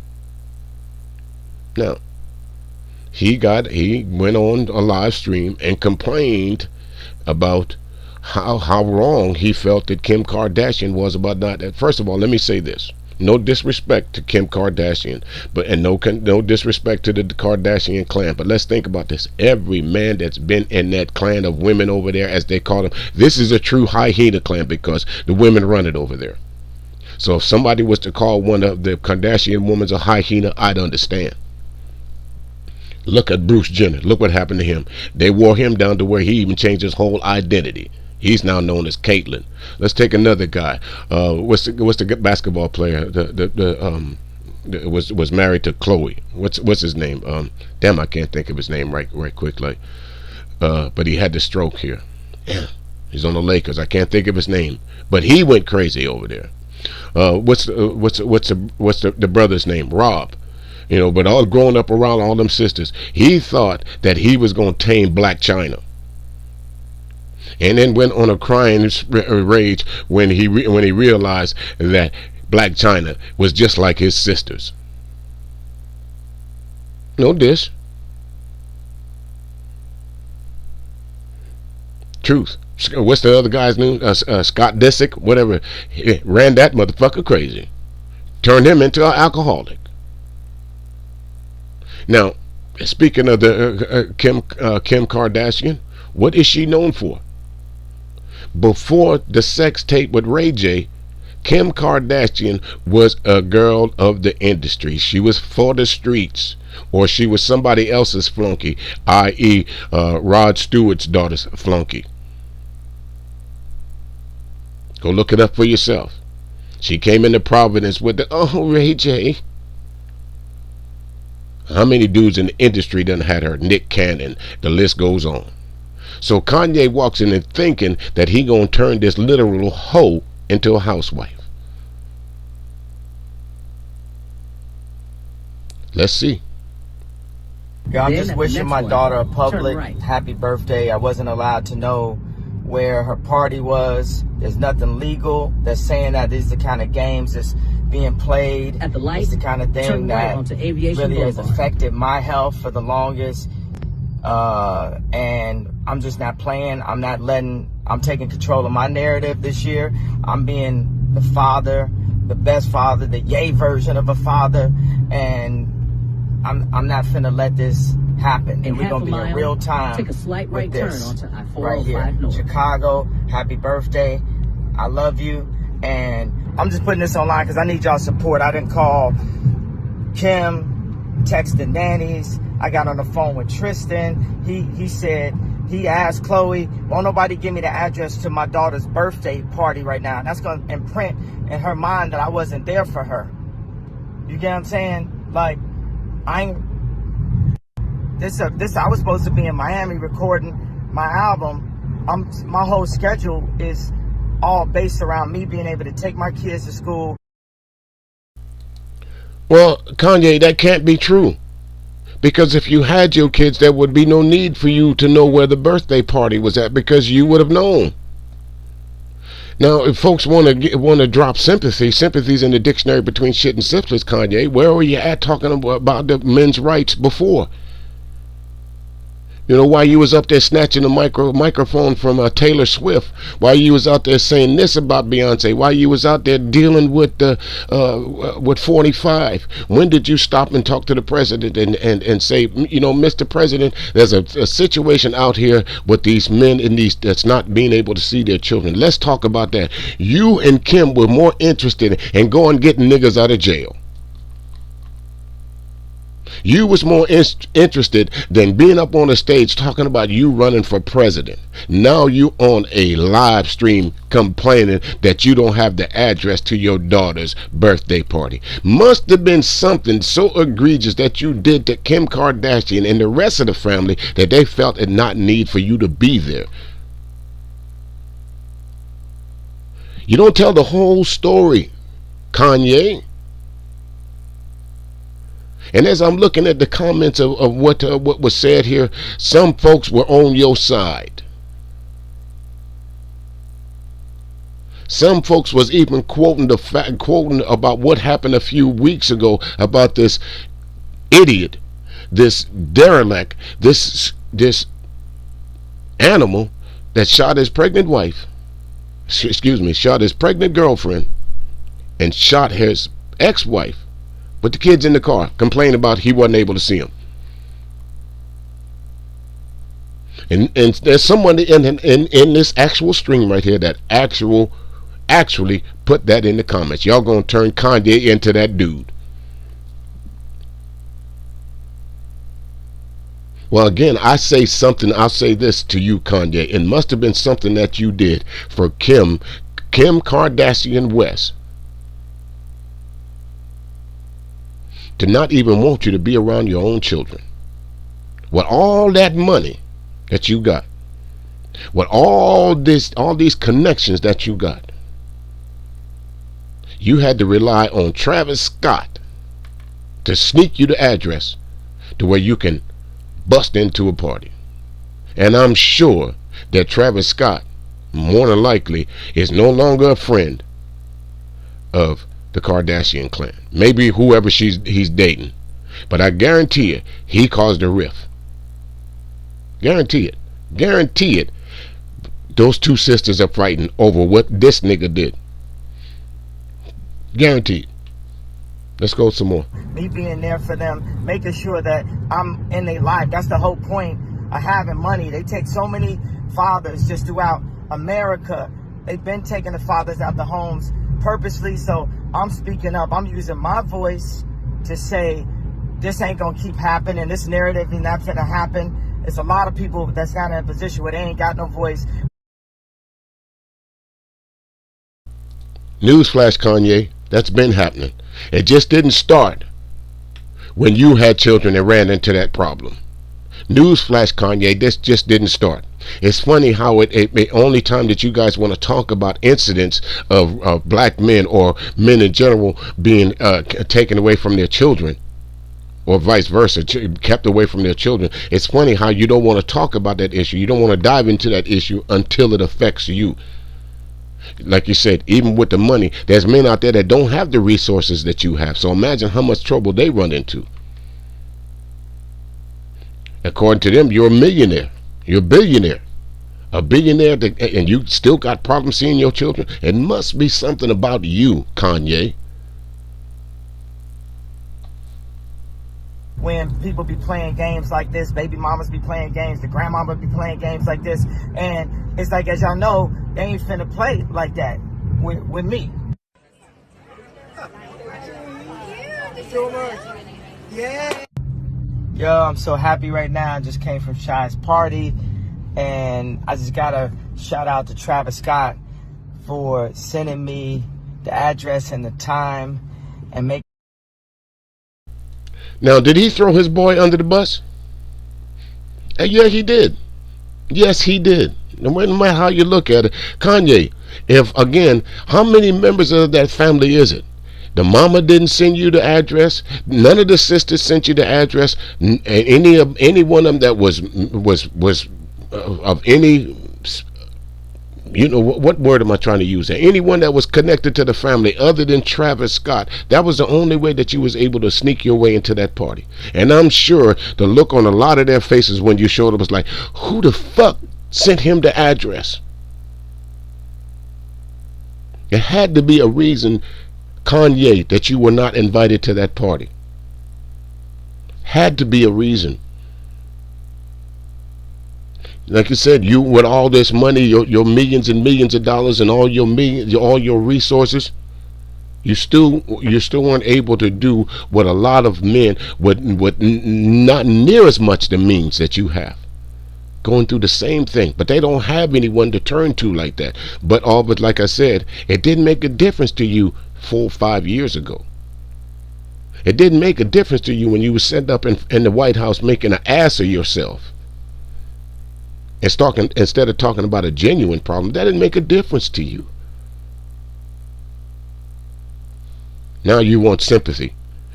Now, he went on a live stream and complained about how wrong he felt that Kim Kardashian was about not. First of all, let me say this: no disrespect to Kim Kardashian, and no disrespect to the Kardashian clan. But let's think about this: every man that's been in that clan of women over there, as they call them, this is a true hyena clan because the women run it over there. So if somebody was to call one of the Kardashian women a hyena, I'd understand. Look at Bruce Jenner. Look what happened to him. They wore him down to where he even changed his whole identity. He's now known as Caitlyn. Let's take another guy. What's the basketball player? Was married to Chloe. What's his name? Damn, I can't think of his name right quickly. But he had the stroke here. Yeah, he's on the Lakers. I can't think of his name, but he went crazy over there. What's the brother's name? Rob. But all growing up around all them sisters, he thought that he was going to tame Black China, and then went on a crying rage when he realized that Black China was just like his sisters. No diss. Truth. What's the other guy's name? Scott Disick, whatever. He ran that motherfucker crazy. Turned him into an alcoholic. Now, speaking of the Kim Kardashian, what is she known for? Before the sex tape with Ray J, Kim Kardashian was a girl of the industry. She was for the streets, or she was somebody else's flunky, i.e. Rod Stewart's daughter's flunky. Go look it up for yourself. She came into Providence with Ray J. How many dudes in the industry done had her? Nick Cannon. The list goes on. So Kanye walks in and thinking that he gonna turn this literal hoe into a housewife. Let's see. Yeah, I'm just wishing my daughter a public happy birthday. I wasn't allowed to know where her party was. There's nothing legal that's saying that these are the kind of games that's being played. At the light, it's the kind of thing that really has affected my health for the longest. And I'm just not playing. I'm taking control of my narrative this year. I'm being the father, the best father, the yay version of a father. And I'm not finna let this happen. And we're gonna be in real time. Take a slight right turn onto I-405 right here. North. Chicago, happy birthday. I love you. And I'm just putting this online because I need y'all support. I didn't call Kim, text the nannies. I got on the phone with Tristan. He said, he asked Chloe, won't nobody give me the address to my daughter's birthday party right now? That's going to imprint in her mind that I wasn't there for her. You get what I'm saying? Like, I was supposed to be in Miami recording my album, my whole schedule is all based around me being able to take my kids to school. Well, Kanye, that can't be true. Because if you had your kids, there would be no need for you to know where the birthday party was at, because you would have known. Now, if folks want to drop sympathy's in the dictionary between shit and syphilis, Kanye. Where were you at talking about the men's rights before? You know, while you was up there snatching the microphone from Taylor Swift, while you was out there saying this about Beyonce, while you was out there dealing with 45, when did you stop and talk to the president and say, you know, Mr. President, there's a situation out here with these men that's not being able to see their children. Let's talk about that. You and Kim were more interested in going getting niggas out of jail. You was more interested than being up on the stage talking about you running for president. Now you on a live stream complaining that you don't have the address to your daughter's birthday party. Must have been something so egregious that you did to Kim Kardashian and the rest of the family that they felt it not need for you to be there. You don't tell the whole story, Kanye. And as I'm looking at the comments of what was said here, some folks were on your side. Some folks was even quoting about what happened a few weeks ago about this idiot, this derelict, this animal that shot his pregnant wife. Shot his pregnant girlfriend and shot his ex-wife. With the kids in the car, complaining about he wasn't able to see them. And there's someone in this actual stream right here that actually put that in the comments. Y'all gonna turn Kanye into that dude. Well, again, I'll say this to you, Kanye. It must have been something that you did for Kim Kardashian West to not even want you to be around your own children. With all that money that you got, with all these connections that you got, you had to rely on Travis Scott to sneak you the address to where you can bust into a party. And I'm sure that Travis Scott, more than likely, is no longer a friend of the Kardashian clan. Maybe whoever he's dating. But I guarantee you, he caused a rift. Guarantee it. Guarantee it. Those two sisters are fighting over what this nigga did. Guaranteed. Let's go some more. Me being there for them, making sure that I'm in their life. That's the whole point of having money. They take so many fathers just throughout America. They've been taking the fathers out the homes purposely, so I'm speaking up. I'm using my voice to say this ain't gonna keep happening. This narrative is not gonna happen. It's a lot of people that's not in a position where they ain't got no voice. Newsflash, Kanye, that's been happening. It just didn't start when you had children and ran into that problem. Newsflash, Kanye, this just didn't start. It's funny how it only time that you guys want to talk about incidents of black men or men in general being taken away from their children, or vice versa, kept away from their children. It's funny how you don't want to talk about that issue. You don't want to dive into that issue until it affects you. Like you said, even with the money, there's men out there that don't have the resources that you have. So imagine how much trouble they run into. According to them, you're a millionaire. You're a billionaire. A billionaire, and you still got problems seeing your children? It must be something about you, Kanye. When people be playing games like this, baby mamas be playing games, the grandmama be playing games like this, and it's like, as y'all know, they ain't finna play like that with me. Yeah. Yo, I'm so happy right now. I just came from Shy's party, and I just gotta shout out to Travis Scott for sending me the address and the time and make. Now, did he throw his boy under the bus? Yeah, he did. Yes, he did. No matter how you look at it. Kanye, if again, how many members of that family is it? The mama didn't send you the address. None of the sisters sent you the address. Any one of them that was of any, what word am I trying to use there? Anyone that was connected to the family other than Travis Scott, that was the only way that you was able to sneak your way into that party. And I'm sure the look on a lot of their faces when you showed up was like, who the fuck sent him the address? It had to be a reason, Kanye, that you were not invited to that party. Had to be a reason. Like you said, you with all this money, your millions and millions of dollars, and all your resources, you still weren't able to do what a lot of men with not near as much the means that you have. Going through the same thing, but they don't have anyone to turn to like that. But like I said, it didn't make a difference to you 4 or 5 years ago. It didn't make a difference to you when you were sitting up in the White House making an ass of yourself. Instead of talking about a genuine problem, that didn't make a difference to you. Now you want sympathy.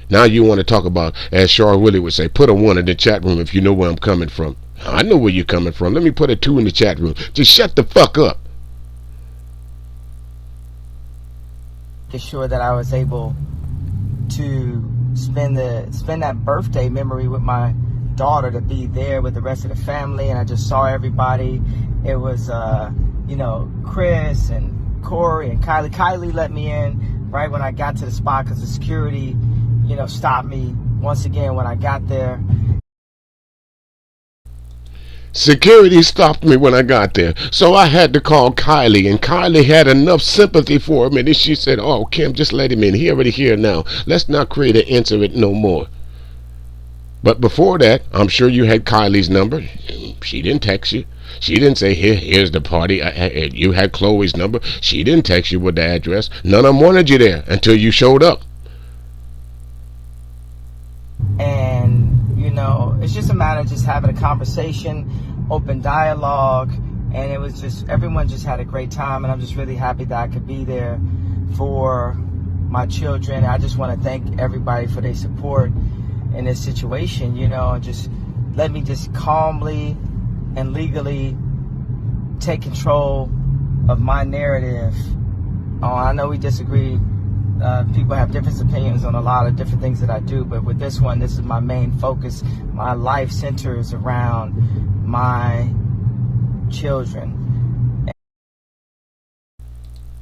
Now you want to talk about, as Char Willie would say, put a 1 in the chat room if you know where I'm coming from. I know where you're coming from. Let me put a 2 in the chat room. Just shut the fuck up. Make sure that I was able to spend that birthday memory with my daughter, to be there with the rest of the family, and I just saw everybody. It was Chris and Corey and Kylie. Kylie let me in right when I got to the spot because the security stopped me once again when I got there. Security stopped me when I got there, so I had to call Kylie, and Kylie had enough sympathy for him, and she said, oh, Kim, just let him in. He already here now. Let's not create an incident no more. But before that, I'm sure you had Kylie's number. She didn't text you. She didn't say, here's the party. You had Chloe's number. She didn't text you with the address. None of them wanted you there until you showed up. And, it's just a matter of just having a conversation, open dialogue, and it was just, everyone just had a great time, and I'm just really happy that I could be there for my children. I just want to thank everybody for their support in this situation, and just let me just calmly and legally take control of my narrative. I know we disagree. People have different opinions on a lot of different things that I do, but with this one, this is my main focus. My life centers around my children.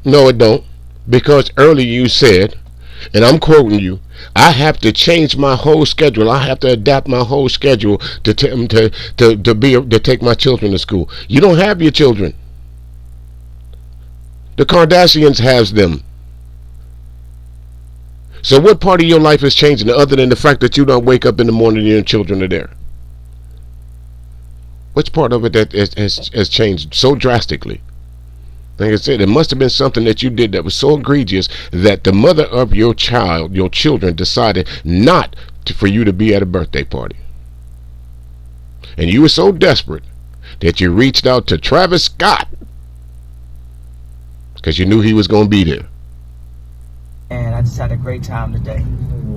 No, it don't. Because earlier you said, and I'm quoting you, I have to change my whole schedule. I have to adapt my whole schedule to take my children to school. You don't have your children. The Kardashians has them. So what part of your life is changing other than the fact that you don't wake up in the morning and your children are there? Which part of it that has changed so drastically? Like I said, it must have been something that you did that was so egregious that the mother of your children decided not for you to be at a birthday party. And you were so desperate that you reached out to Travis Scott because you knew he was going to be there. And I just had a great time today.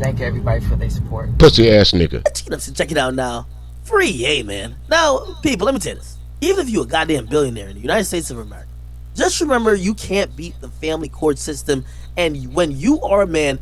Thank everybody for their support. Pussy ass nigga. Check it out now. Free, hey man. Now, people, let me tell you this. Even if you're a goddamn billionaire in the United States of America, just remember you can't beat the family court system, and when you are a man,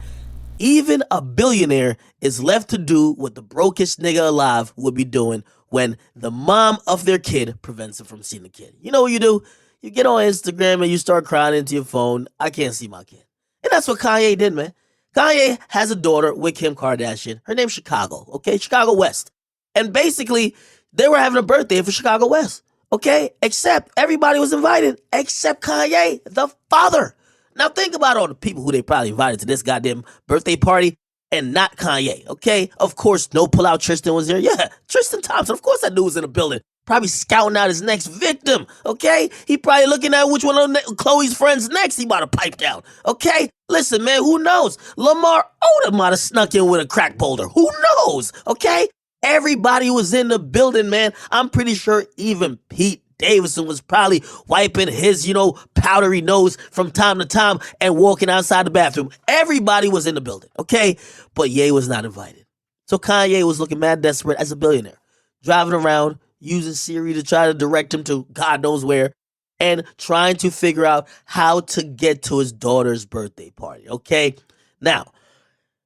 even a billionaire is left to do what the brokest nigga alive would be doing when the mom of their kid prevents them from seeing the kid. You know what you do? You get on Instagram and you start crying into your phone, I can't see my kid. And that's what Kanye did, man. Kanye has a daughter with Kim Kardashian. Her name's Chicago, okay? Chicago West. And basically, they were having a birthday for Chicago West, okay? Except everybody was invited except Kanye, the father. Now think about all the people who they probably invited to this goddamn birthday party and not Kanye, okay? Of course, no pull-out Tristan was there. Yeah, Tristan Thompson, of course that dude was in the building. Probably scouting out his next victim, okay? He probably looking at which one of Chloe's friends next he might have piped out, okay? Listen, man, who knows? Lamar Odom might have snuck in with a crack boulder. Who knows, okay? Everybody was in the building, man. I'm pretty sure even Pete Davidson was probably wiping his, powdery nose from time to time and walking outside the bathroom. Everybody was in the building, okay? But Ye was not invited. So Kanye was looking mad desperate as a billionaire, driving around, using Siri to try to direct him to God knows where, and trying to figure out how to get to his daughter's birthday party, okay? Now,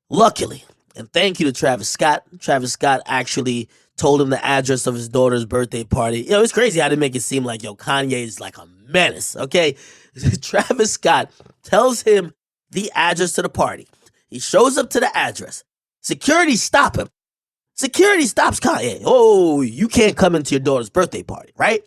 luckily, and thank you to Travis Scott. Travis Scott actually told him the address of his daughter's birthday party. It's crazy how they make it seem like, Kanye is like a menace, okay? Travis Scott tells him the address to the party. He shows up to the address. Security stop him. Security stops Kanye. Oh, you can't come into your daughter's birthday party, right?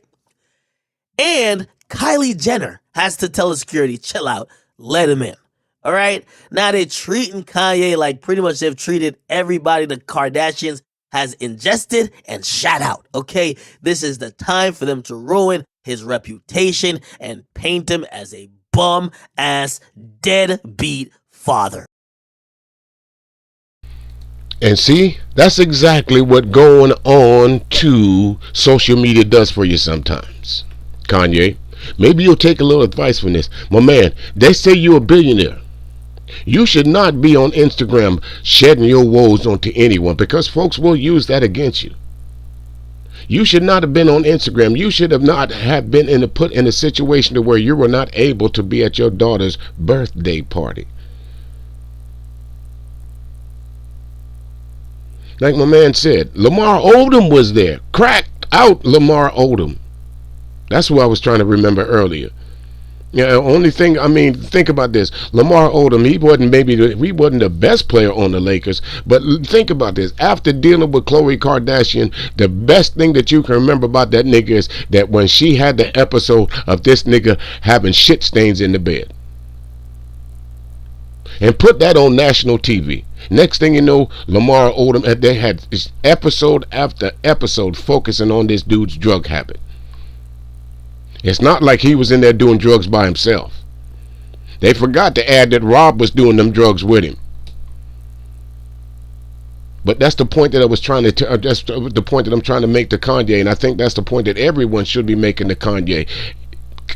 And Kylie Jenner has to tell the security, chill out, let him in. All right? Now they're treating Kanye like pretty much they've treated everybody the Kardashians has ingested and shot out. Okay? This is the time for them to ruin his reputation and paint him as a bum-ass, deadbeat father. And see, that's exactly what going on to social media does for you sometimes. Kanye, maybe you'll take a little advice from this. My man, they say you're a billionaire. You should not be on Instagram shedding your woes onto anyone because folks will use that against you. You should not have been on Instagram. You should have not have been put in a situation to where you were not able to be at your daughter's birthday party. Like my man said, Lamar Odom was there. Crack out Lamar Odom. That's who I was trying to remember earlier. Only thing, think about this. Lamar Odom, he wasn't the best player on the Lakers, but think about this. After dealing with Khloe Kardashian, the best thing that you can remember about that nigga is that when she had the episode of this nigga having shit stains in the bed. And put that on national TV. Next thing you know, Lamar Odom, they had episode after episode focusing on this dude's drug habit. It's not like he was in there doing drugs by himself. They forgot to add that Rob was doing them drugs with him. But that's the point that I was trying to. That's the point that I'm trying to make to Kanye, and I think that's the point that everyone should be making to Kanye.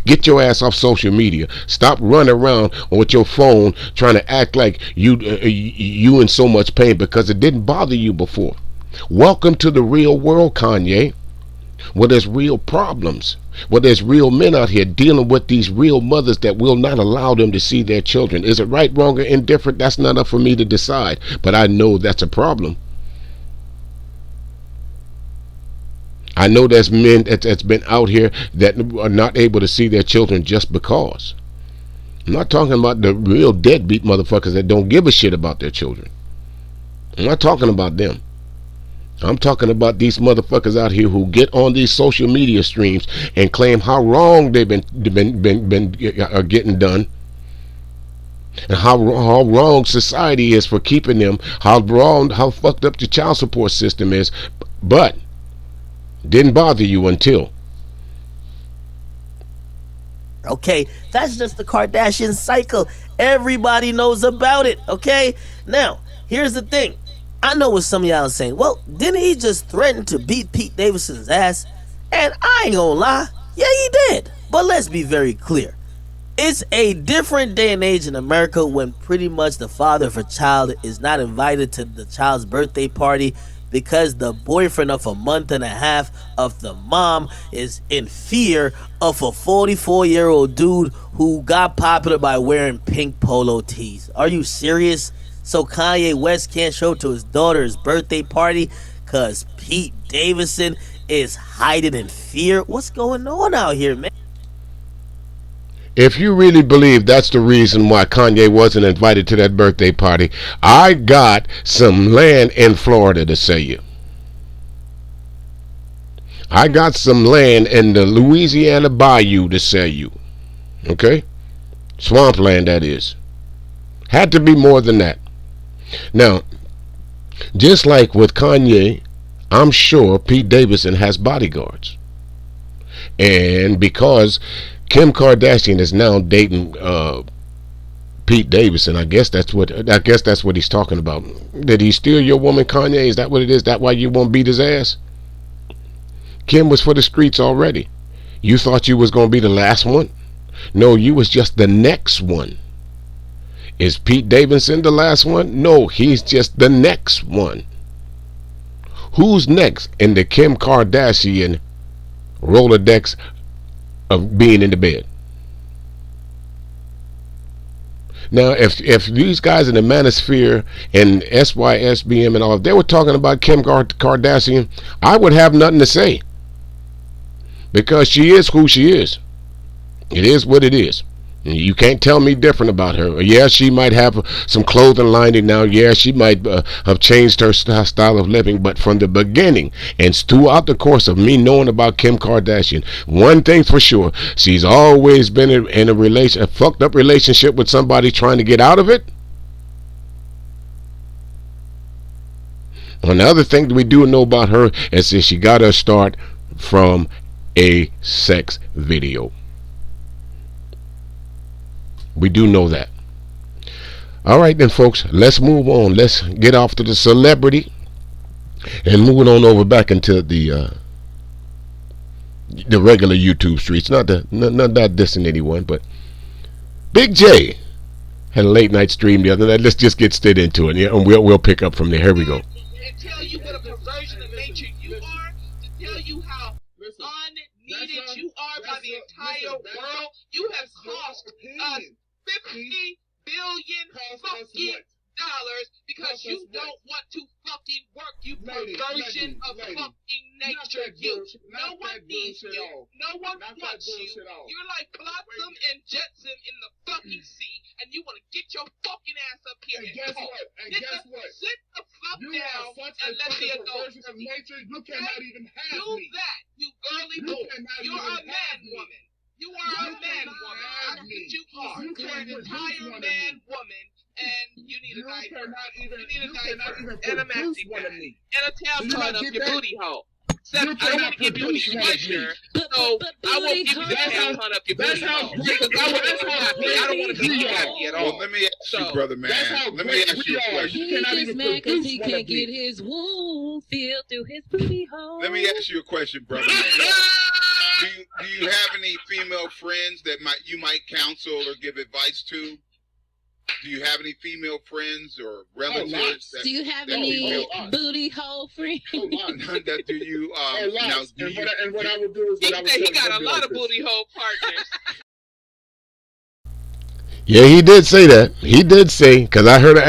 Get your ass off social media. Stop running around with your phone trying to act like you in so much pain because it didn't bother you before. Welcome to the real world, Kanye, where there's real problems, where there's real men out here dealing with these real mothers that will not allow them to see their children. Is it right, wrong, or indifferent? That's not up for me to decide, but I know that's a problem. I know there's men that's been out here that are not able to see their children just because. I'm not talking about the real deadbeat motherfuckers that don't give a shit about their children. I'm not talking about them. I'm talking about these motherfuckers out here who get on these social media streams and claim how wrong they've been getting done, and how wrong society is for keeping them, how fucked up the child support system is, but didn't bother you until. Okay, that's just the Kardashian cycle. Everybody knows about it, okay? Now, here's the thing. I know what some of y'all are saying. Well, didn't he just threaten to beat Pete Davidson's ass? And I ain't gonna lie, yeah, he did. But let's be very clear. It's a different day and age in America when pretty much the father of a child is not invited to the child's birthday party because the boyfriend of a month and a half of the mom is in fear of a 44-year-old dude who got popular by wearing pink polo tees. Are you serious? So Kanye West can't show up to his daughter's birthday party because Pete Davidson is hiding in fear? What's going on out here, man? If you really believe that's the reason why Kanye wasn't invited to that birthday party, I got some land in Florida to sell you. I got some land in the Louisiana Bayou to sell you. Okay? Swampland, that is. Had to be more than that. Now, just like with Kanye, I'm sure Pete Davidson has bodyguards. And because Kim Kardashian is now dating Pete Davidson, I guess that's what he's talking about. Did he steal your woman, Kanye? Is that what it is? That why you won't beat his ass? Kim was for the streets already. You thought you was going to be the last one? No, you was just the next one. Is Pete Davidson the last one? No, he's just the next one. Who's next in the Kim Kardashian Rolodex of being in the bed? Now, if these guys in the Manosphere and SYSBM and all, if they were talking about Kim Kardashian, I would have nothing to say. Because she is who she is. It is what it is. You can't tell me different about her. Yeah, she might have some clothing lining now. Yeah, she might have changed her style of living. But from the beginning and throughout the course of me knowing about Kim Kardashian, one thing's for sure: she's always been in a fucked up relationship with somebody trying to get out of it. Another thing that we do know about her is that she got her start from a sex video. We do know that. All right then, folks, let's move on. Let's get off to the celebrity and moving on over back into the regular YouTube streets. Not dissing anyone, but Big J had a late night stream the other night. Let's just get straight into it, and we'll pick up from there. Here we go. And tell you what a perversion of nature you are, to tell you how unneeded you are by the entire world. You have cost us $50 billion fucking dollars because you don't want to fucking work, you perversion of fucking nature. You. No one needs you. No one wants you. You're like Blossom and Jetson in the fucking sea, and you want to get your fucking ass up here and guess what? And guess what? Sit the fuck down and let the adults of nature. You cannot even have do me. that, you girly boy. You're a man woman. You are a man woman. That's what you are. You're an entire man woman. And you need a diaper. You need a diaper and a maxi pad and a tampon up your booty hole. Except I don't want to give you any pleasure, so I won't give you the tampon up your booty hole because I want to be happy. I don't want to be happy at all. Well, let me ask you, brother man. Let me ask you a question. He's mad because he can't get his wound filled through his booty hole. Let me ask you a question, brother man. Do you have any female friends that you might counsel or give advice to? Do you have any female friends or relatives? Do you have any booty hole friends? Do you? Now, and what I would do is he got a lot of booty hole partners. Yeah, he did say that. He did say, because I heard her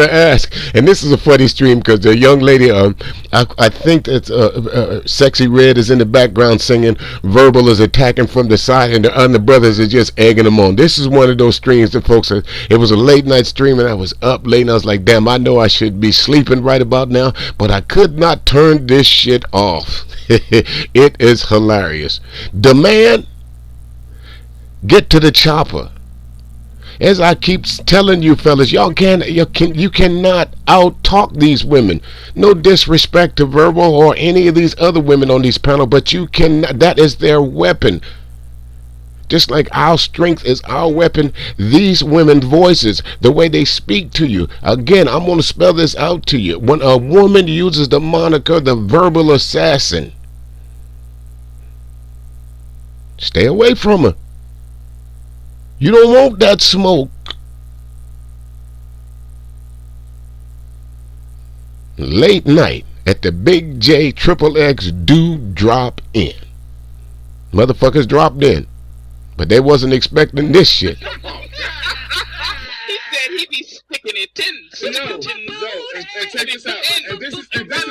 ask, and this is a funny stream because the young lady, I think that Sexy Red is in the background singing, Verbal is attacking from the side, and the other brothers are just egging them on. This is one of those streams that folks, it was a late night stream, and I was up late, and I was like, damn, I know I should be sleeping right about now, but I could not turn this shit off. It is hilarious. The man, get to the chopper. As I keep telling you fellas, you cannot out-talk these women. No disrespect to Verbal or any of these other women on these panels, but you cannot. That is their weapon. Just like our strength is our weapon, these women's voices, the way they speak to you. Again, I'm going to spell this out to you. When a woman uses the moniker the verbal assassin, stay away from her. You don't want that smoke. Late night at the Big J Triple X do drop in. Motherfuckers dropped in. But they wasn't expecting this shit. He said he'd be sticking it tins. And check this out. And this is the best.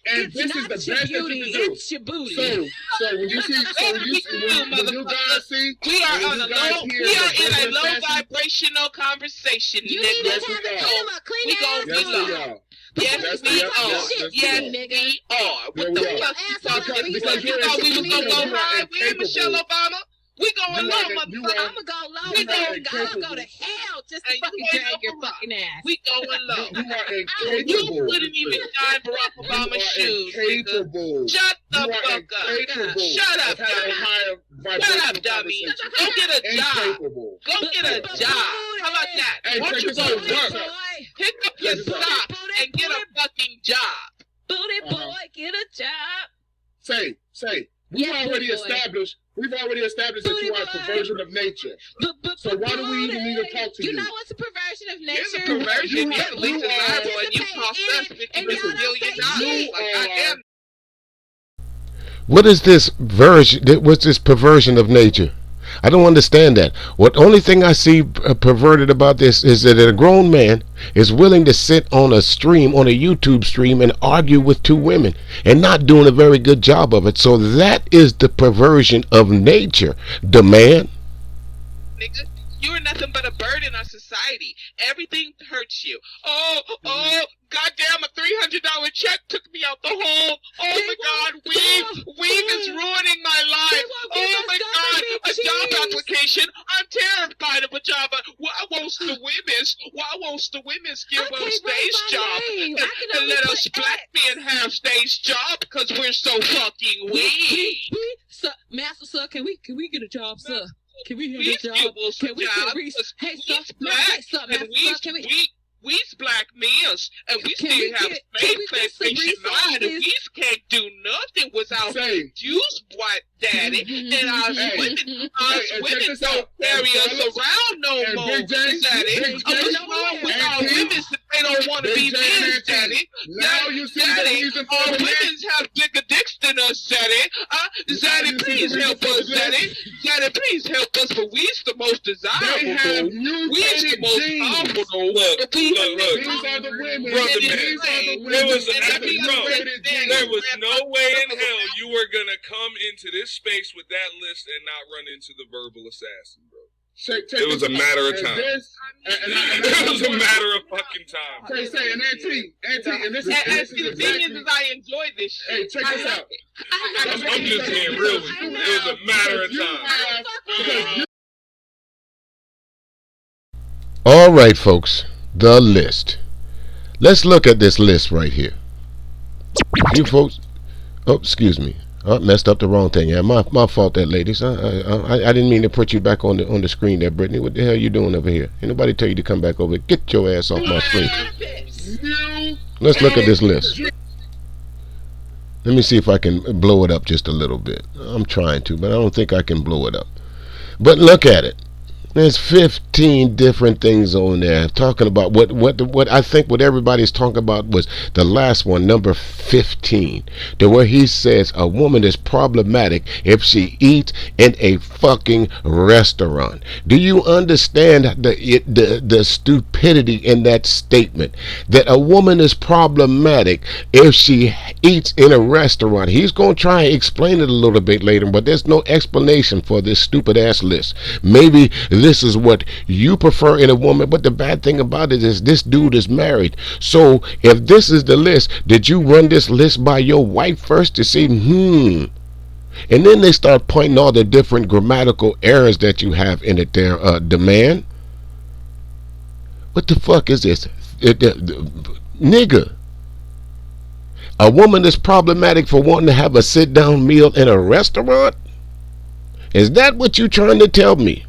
And this is the best that you can do. It's your booty. So when you see, when you guys see, we are in a low vibrational conversation. You need to have a clean ass booty. Yes, we are. Yes, we are. What the fuck you talking? Because you thought we was gonna go high. We ain't Michelle Obama. We going low, motherfucker. I'm gonna go low. I'm gonna go to hell just to fucking drag your fucking ass. We going low. You are incapable. You wouldn't even shine Barack Obama's shoes, nigga. Shut the fuck up. Shut up, dummy. Shut up, dummy. Go get a job. Go get a job. How about that? Hey, why don't you go work? Pick up your sock and get a fucking job. Booty boy, get a job. Say, We've already established that you are a perversion of nature. So why do we even need to talk to you? You know what's a perversion of nature? It's a perversion. You're the least desirable, and you cost us $50 million. Like, goddamn. What is this what's this perversion of nature? I don't understand that. What only thing I see perverted about this is that a grown man is willing to sit on a stream, on a YouTube stream, and argue with two women and not doing a very good job of it. So that is the perversion of nature. The man. Nigga, you're nothing but a burden on society. Everything hurts you. Oh, goddamn, a $300 check took me out the hole. Oh my God, weave is ruining my life. Oh my God, a job application. I'm terrified of a job. Why won't the women's give us stage job and let us black men have stage job because we're so fucking weak. Master, sir, can we get a job, sir? Can we get a job? Can we get a Hey, sir, and we's black males, and we still have slave plantation line, and we can't do nothing without juice white daddy, and our women don't carry us around no more, daddy. What's wrong with our women if they don't want to be men, daddy? Now you see the reason for our women have bigger dicks than us, daddy. Daddy, please help us, daddy. Daddy, please help us, for we's the most desirable. We's the most powerful. These are the women. Brother man, there was no way in hell you were gonna come into this space with that list and not run into the verbal assassin, bro. It was a matter of time. It was a matter of fucking time. And Auntie, and this is as convenient as I enjoy this shit. Hey, check this out. I'm just being real with you. It was a matter of time. All right, folks. The list. Let's look at this list right here. You folks. Oh, excuse me. I messed up the wrong thing. Yeah, my fault, that ladies. I didn't mean to put you back on the screen there, Brittany. What the hell you doing over here? Ain't nobody tell you to come back over here. Get your ass off my screen. Let's look at this list. Let me see if I can blow it up just a little bit. I'm trying to, but I don't think I can blow it up. But look at it. There's 15 different things on there talking about what I think what everybody's talking about was the last one, number 15, to where he says a woman is problematic if she eats in a fucking restaurant. Do you understand the stupidity in that statement? That a woman is problematic if she eats in a restaurant. He's going to try and explain it a little bit later, but there's no explanation for this stupid ass list. Maybe this is what you prefer in a woman, but the bad thing about it is this dude is married. So if this is the list, did you run this list by your wife first to see and then they start pointing all the different grammatical errors that you have in it there. The man, what the fuck is this? Nigga, a woman is problematic for wanting to have a sit down meal in a restaurant? Is that what you trying to tell me?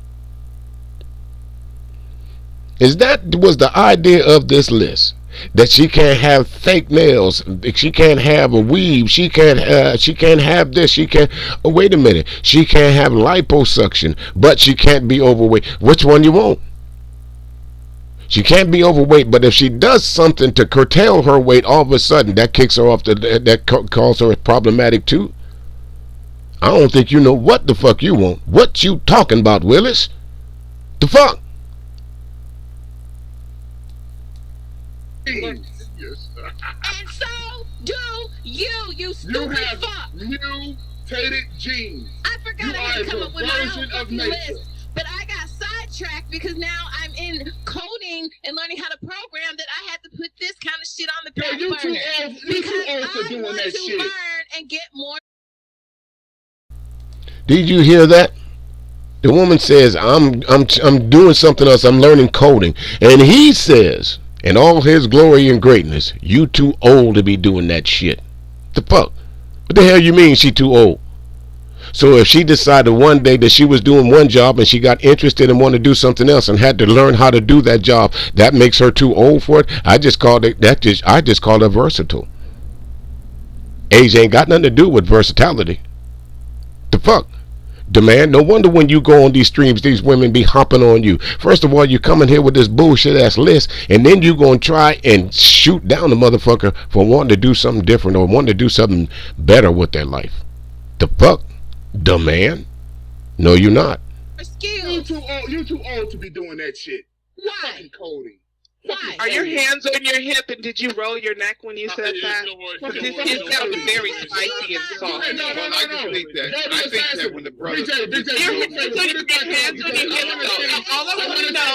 Is that was the idea of this list? That she can't have fake nails, she can't have a weave, she can't have this, she can't. Oh, wait a minute, she can't have liposuction, but she can't be overweight. Which one you want? She can't be overweight, but if she does something to curtail her weight, all of a sudden that kicks her off. That calls her problematic too. I don't think you know what the fuck you want. What you talking about, Willis? The fuck? And so do you stupid fuck. Mutated genes. I forgot I had to come up with my own fucking list, but I got sidetracked because now I'm in coding and learning how to program that I had to put this kind of shit on the back burner. You too old for doing that shit. Learn and get more. Did you hear that? The woman says, I'm doing something else. I'm learning coding. And he says, in all his glory and greatness, you too old to be doing that shit. The fuck? What the hell you mean she too old? So if she decided one day that she was doing one job and she got interested and wanted to do something else and had to learn how to do that job, that makes her too old for it? I just call her versatile. Age ain't got nothing to do with versatility. The fuck? Demand. No wonder when you go on these streams, these women be hopping on you. First of all, you coming here with this bullshit ass list, and then you gonna try and shoot down the motherfucker for wanting to do something different or wanting to do something better with their life. The fuck? Demand? No, you're not. You too old to be doing that shit. Why? Cody. Why? Are your hands on your hip and did you roll your neck when you said that? It sounded very spicy and soft. Well, I just think that. I think that when the brother. Your hands on your hip though. All I want to know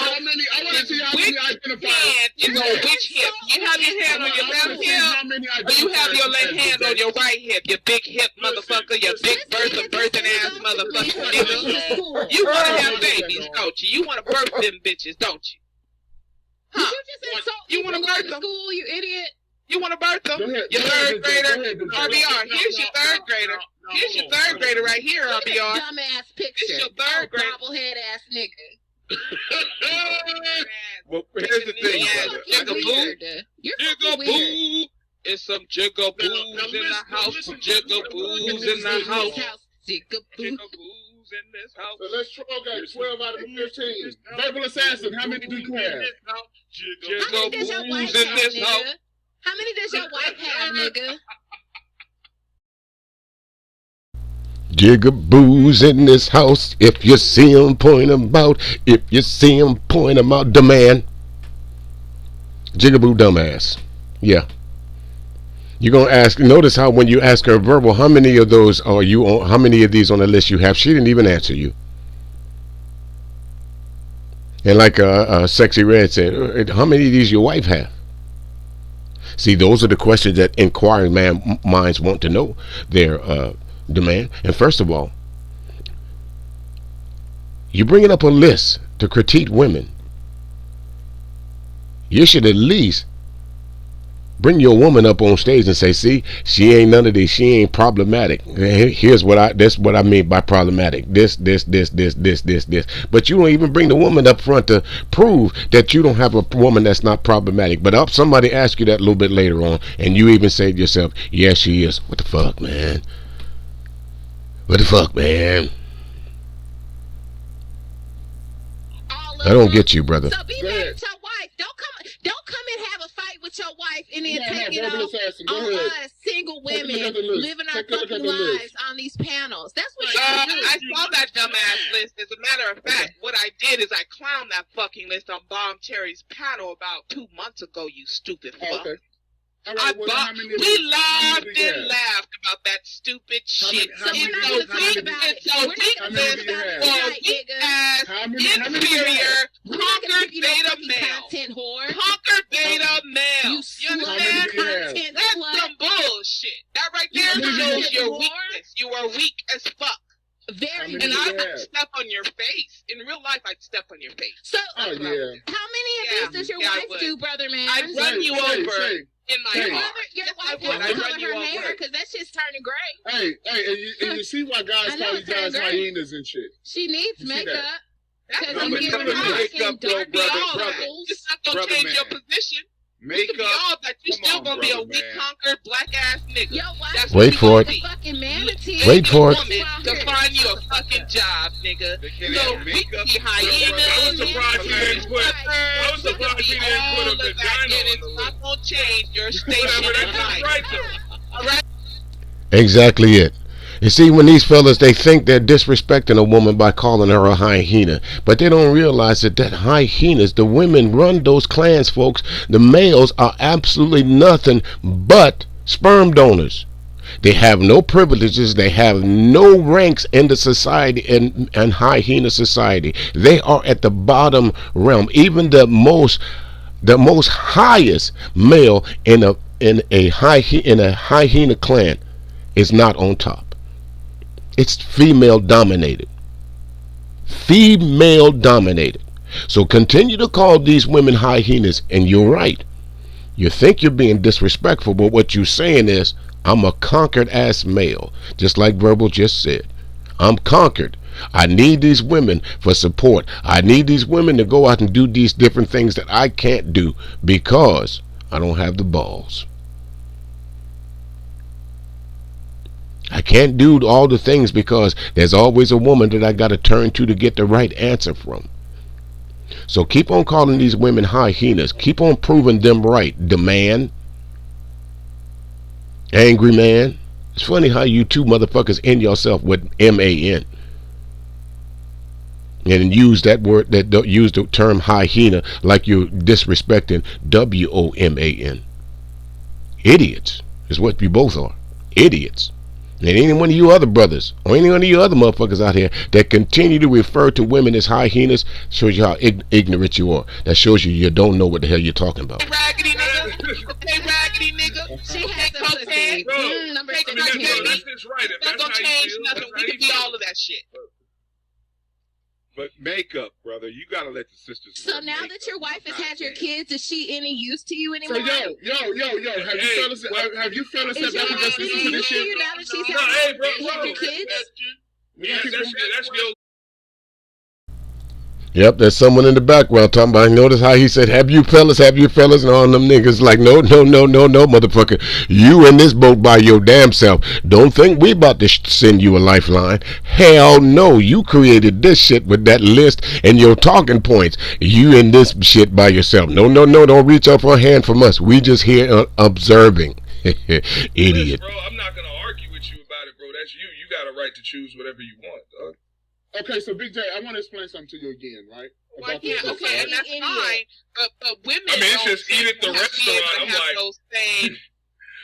is which hand is on which hip. You have your hand on your left hip or you have your left hand on your right hip. You big hip motherfucker. You big birthing ass motherfucker. You want to have babies, don't you? You want to birth them bitches, don't you? Huh. You want to birth them? School, you idiot. You want to birth them? Your third grader, RBR. Here's your third grader. Here's your third grader right here, RBR. Dumbass picture. This your third grader. Bobblehead ass nigga. Well, here's the thing, Jigaboo. Jigaboo. It's some jigaboos in the house. Jigaboos in the house. Jigaboos. In this house. So let's try. Okay, 12 out of the 15. Verbal assassin, how many do you have? How many does your wife have, nigga? How many does your wife have, nigga? Jigaboos in this house. If you see him, point him out. If you see him, point him out. Demand. Jigaboo dumbass. Yeah. You're gonna ask. Notice how when you ask her verbal, how many of those are you on? How many of these on the list you have? She didn't even answer you. And like Sexy Red said, how many of these your wife have? See, those are the questions that inquiring minds want to know. Their demand. And first of all, you're bringing up a list to critique women. You should at least bring your woman up on stage and say, see, she ain't none of these. She ain't problematic. Here's that's what I mean by problematic. This. But you don't even bring the woman up front to prove that you don't have a woman that's not problematic. But somebody ask you that a little bit later on, and you even say to yourself, yeah, she is. What the fuck, man? What the fuck, man? I don't get you, brother. So be married to your wife. Don't come and have a fight with your wife and then take it on us single women living our fucking lives on these panels. That's what you do. I saw that dumbass list. As a matter of fact, what I did is I clowned that fucking list on Bomb Cherry's panel about 2 months ago, you stupid fuck. Okay. Right, we laughed and laughed about that stupid shit. It's a weak ass, inferior, conquered beta male. Conquered beta male. You understand? That's some bullshit. That right there shows your weakness. You are weak as fuck. Very. And I would step on your face. In real life, I'd step on your face. So, how many of these does your wife do, brother man? I'd run you over. In my your wife has to color her hair because that shit's turning gray. Hey, and you see why guys call you guys hyenas and shit. She needs makeup. Because I'm giving her makeup, brother. Just not gonna change your position. Makeup. You still gonna be a weak, conquered, black ass nigga. Yo, wait for it. Wait for it. To find you a fucking job, nigga. So we can be hyenas. I was surprised you didn't put a vagina on it's not gonna change your station in life. All right. Exactly it. You see, when these fellas, they think they're disrespecting a woman by calling her a hyena, but they don't realize that hyenas, the women run those clans, folks. The males are absolutely nothing but sperm donors. They have no privileges. They have no ranks in the society and hyena society. They are at the bottom realm. Even the most highest male in a hyena clan is not on top. It's female dominated. Female dominated. So continue to call these women hyenas, and you're right. You think you're being disrespectful, but what you're saying is, I'm a conquered ass male. Just like Verbal just said. I'm conquered. I need these women for support. I need these women to go out and do these different things that I can't do because I don't have the balls. I can't do all the things because there's always a woman that I got to turn to get the right answer from. So keep on calling these women hyenas. Keep on proving them right. The man, angry man. It's funny how you two motherfuckers end yourself with M-A-N. And use that word, use the term hyena like you're disrespecting W-O-M-A-N. Idiots is what you both are. Idiots. And any one of you other brothers or any one of you other motherfuckers out here that continue to refer to women as hyenas shows you how ignorant you are. That shows you don't know what the hell you're talking about. Raggedy nigga. Okay, raggedy nigga. She has a pussy. Number 16. That's just right. If That's gonna change nothing. We can be all of that shit. But makeup, brother, you gotta let the sisters. So now that your wife has had your kids, is she any use to you anymore? So have you fellas Is your wife any use to you now that she's had your kids? Yeah, that's your. Yep, there's someone in the background talking about. Notice how he said, have you fellas, and all them niggas like, no, motherfucker. You in this boat by your damn self. Don't think we about to send you a lifeline. Hell no, you created this shit with that list and your talking points. You in this shit by yourself. No, don't reach out for a hand from us. We just here observing. Idiot. Bro, I'm not going to argue with you about it, bro. That's you. You got a right to choose whatever you want, dog. Okay, so Big J, I want to explain something to you again, right? Well, yeah, okay, and that's fine. But women. I mean, it's just eat at the restaurant. I'm like,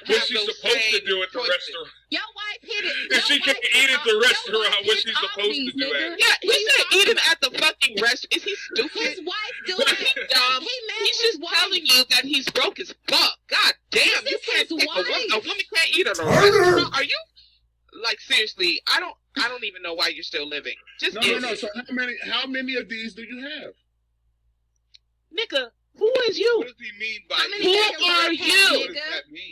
what's she supposed to do at the restaurant? Your wife hit it. If she can't eat at the restaurant, what's she supposed to do at it? Yeah, he said eating at the fucking restaurant. Is he stupid? His wife doing it. Dumb. He's just telling you that he's broke as fuck. God damn, you can't take a woman can't eat at a restaurant. Are you? Like, seriously, I don't even know why you're still living. Just no. So how many of these do you have? Nigga, who is you? What does he mean by who are you?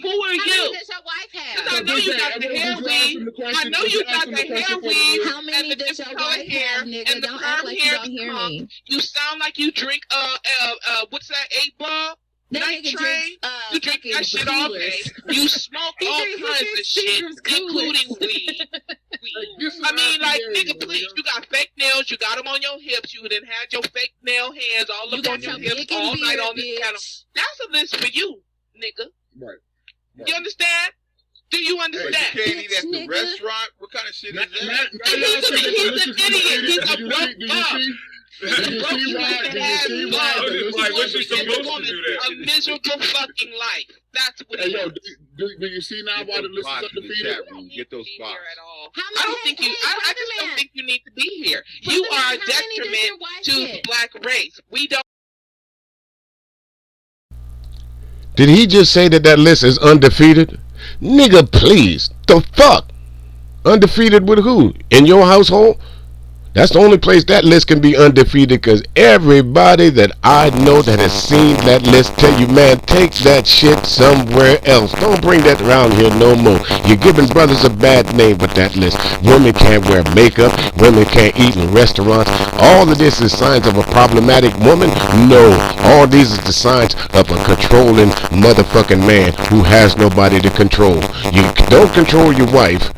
Who are you? How many does your wife have? I know you got the hair weave. I know you got the hair weave. How many does your wife have, nigga? Don't act like you don't hear me. You sound like you drink what's that 8-ball? Night train, you drink that shit all day. You smoke all kinds of shit, including weed. I mean, like, nigga, please, you got fake nails, you got them on your hips, you done had your fake nail hands all up on your hips all night on this channel. That's a list for you, nigga. Right. You understand? Do you understand? But you can't eat at the restaurant? What kind of shit is that? He's an idiot. He's a broke fuck. Do you see why? What's she supposed to do that? A miserable fucking life. That's what he is. Do you see now why the list is undefeated? Get those spots. I don't think you. I just don't think you need to be here. You are a detriment to the black race. We don't. Did he just say that list is undefeated? Nigga, please. The fuck? Undefeated with who? In your household? That's the only place that list can be undefeated, because everybody that I know that has seen that list tell you, man, take that shit somewhere else. Don't bring that around here no more. You're giving brothers a bad name with that list. Women can't wear makeup. Women can't eat in restaurants. All of this is signs of a problematic woman? No. All these is the signs of a controlling motherfucking man who has nobody to control. You don't control your wife.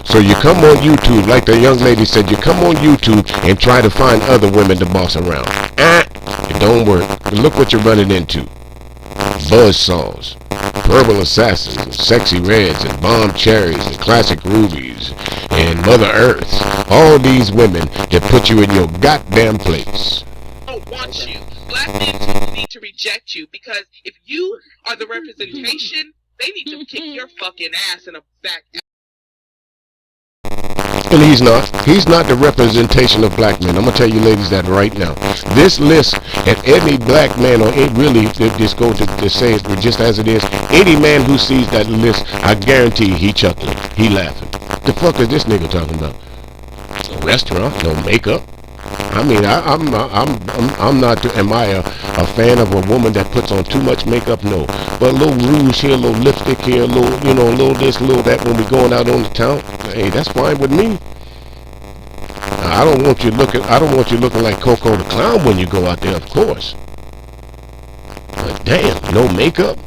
So you come on YouTube, like the young lady said, you come on YouTube and try to find other women to boss around. It don't work. Look what you're running into. Buzzsaws, verbal assassins, and sexy reds, and bomb cherries, and classic rubies, and Mother Earth. All these women that put you in your goddamn place. I don't want you. Black men need to reject you, because if you are the representation, they need to kick your fucking ass in the back. And he's not. He's not the representation of black men. I'm going to tell you ladies that right now. This list, if any black man, or it really, just go to say it just as it is, any man who sees that list, I guarantee he chuckling. He laughing. The fuck is this nigga talking about? A restaurant? No makeup? I mean, I'm not. Am I a fan of a woman that puts on too much makeup? No. But a little rouge here, a little lipstick here, a little, a little this, a little that when we going out on the town. Hey, that's fine with me. I don't want you looking like Coco the Clown when you go out there, of course. But damn, no makeup.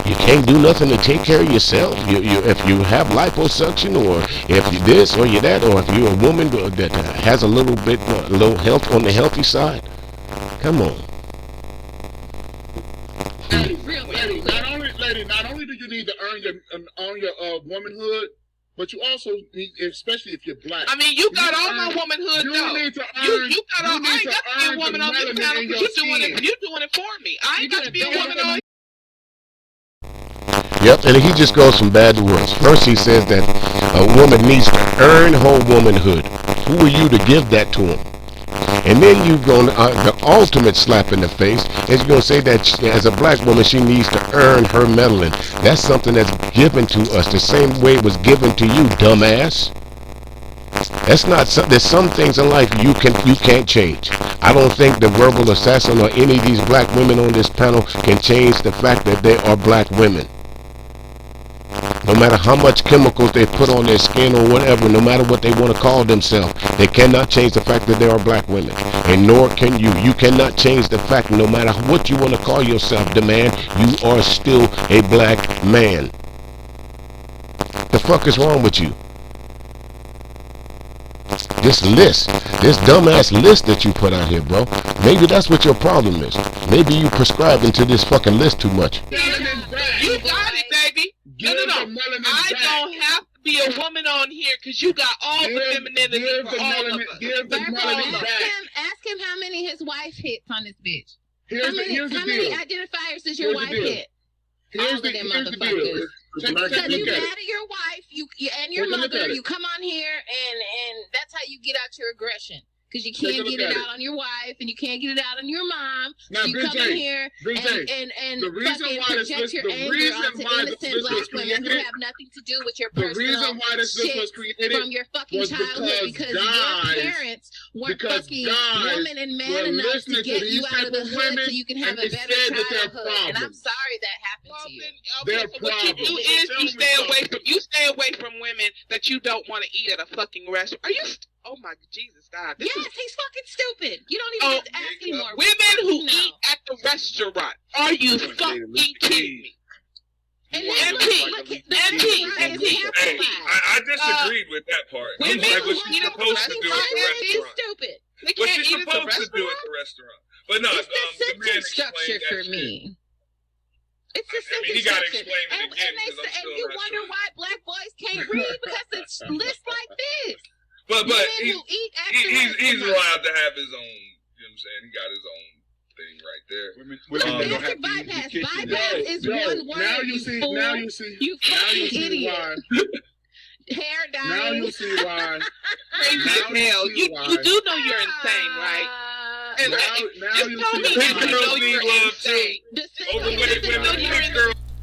You can't do nothing to take care of yourself. If you have liposuction, or if you this or you that, or if you're a woman that has a little bit low health on the healthy side, come on. Not only do you need to earn your womanhood, but you also need, especially if you're black. I mean, you got all my womanhood though. Need to earn, you got all. I ain't got to be a woman on this panel because you're doing it for me. I ain't got to be a woman on. Yep, and he just goes from bad to worse. First, he says that a woman needs to earn her womanhood. Who are you to give that to him? And then you're going the ultimate slap in the face is you're going to say that as a black woman, she needs to earn her melanin. That's something that's given to us the same way it was given to you, dumbass. That's not. There's some things in life you can't change. I don't think the verbal assassin or any of these black women on this panel can change the fact that they are black women. No matter how much chemicals they put on their skin or whatever, no matter what they want to call themselves, they cannot change the fact that they are black women. And nor can you. You cannot change the fact, no matter what you want to call yourself, the man, you are still a black man. The fuck is wrong with you? This dumbass list that you put out here, bro. Maybe that's what your problem is. Maybe you prescribing to this fucking list too much. You got it, baby. No. I don't have to be a woman on here because you got all the femininity for all of us. Ask him how many his wife hits on this bitch. How many identifiers does your wife hit? All of them motherfuckers. Because you mad at your wife, you and your mother, you come on here and that's how you get out your aggression. Because you can't get it out on your wife and you can't get it out on your mom. So you come in here and fucking project your anger onto innocent black women who have nothing to do with your personal shit from your fucking childhood because your parents weren't fucking woman and man enough to get you out of the hood so you can have a better childhood. And I'm sorry that happened to you. So what you do is you stay away from women that you don't want to eat at a fucking restaurant. Are you? Oh my Jesus, God! Yes, he's fucking stupid. You don't even have to ask anymore. Women who eat at the restaurant. Are you fucking kidding me? I disagreed with that part. I'm like, what she's supposed to do at the restaurant. Stupid. What she's supposed to do at the restaurant. But no, it's the sentence structure for me. It's the sentence structure. And you wonder why black boys can't read because it's lists like this. But he's allowed to have his own, you know what I'm saying? He got his own thing right there. Gastric bypass. Bypass is one word. Now you see. You fucking idiot. Hair dye. Now you see why. Crazy as hell. You do know you're insane, right? And now you see you're insane.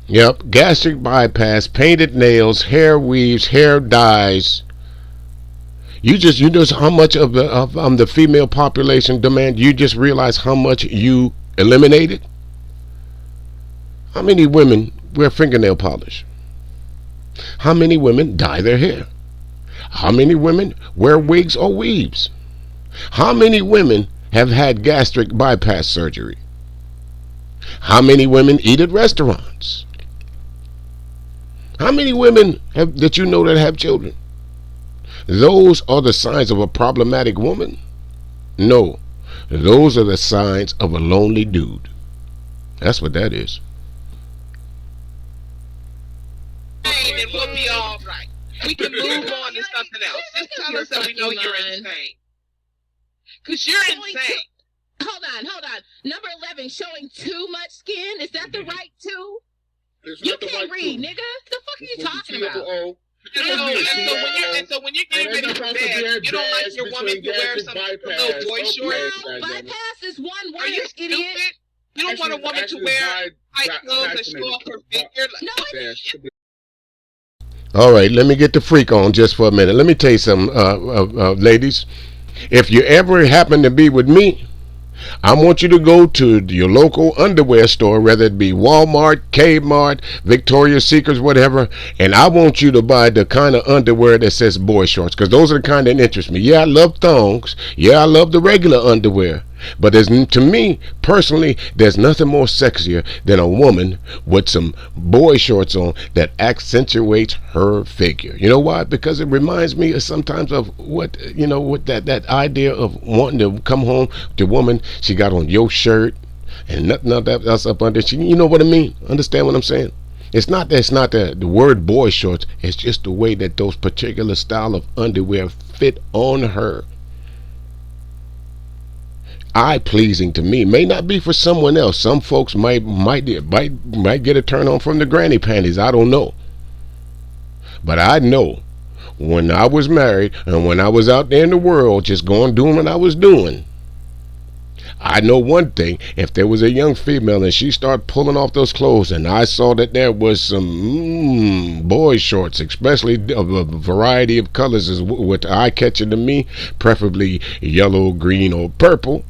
Yep, gastric bypass, painted nails, hair weaves, hair dyes. You just how much of the female population demand. You just realize how much you eliminated. How many women wear fingernail polish? How many women dye their hair? How many women wear wigs or weaves? How many women have had gastric bypass surgery? How many women eat at restaurants? How many women that you know that have children? Those are the signs of a problematic woman? No, those are the signs of a lonely dude. That's what that is. And we'll be all right. We can move on to something else. Just tell us that we know you're insane. Because you're insane. Hold on. Number 11, showing too much skin. Is that the right two? You can't read, nigga. The fuck are you talking about? So when you're getting ready for bed, you don't like your woman to wear some little boy shorts. Bypass is one word. Are you stupid? You don't want a woman to wear tight clothes that show off her figure. All right, let me get the freak on just for a minute. Let me tell you something, ladies. If you ever happen to be with me, I want you to go to your local underwear store, whether it be Walmart, Kmart, Victoria's Secrets, whatever, and I want you to buy the kind of underwear that says boy shorts, because those are the kind that interest me. Yeah, I love thongs. Yeah, I love the regular underwear. But to me, personally, there's nothing more sexier than a woman with some boy shorts on that accentuates her figure. You know why? Because it reminds me sometimes of what, with that idea of wanting to come home, the woman, she got on your shirt and nothing else up under. You know what I mean? Understand what I'm saying? It's not the word boy shorts. It's just the way that those particular style of underwear fit on her. Eye pleasing to me. May not be for someone else. Some folks might get a turn on from the granny panties. I don't know. But I know when I was married and when I was out there in the world just doing what I was doing, I know one thing: if there was a young female and she started pulling off those clothes and I saw that there was some boy shorts, especially a variety of colors, is what eye-catching to me, preferably yellow, green, or purple,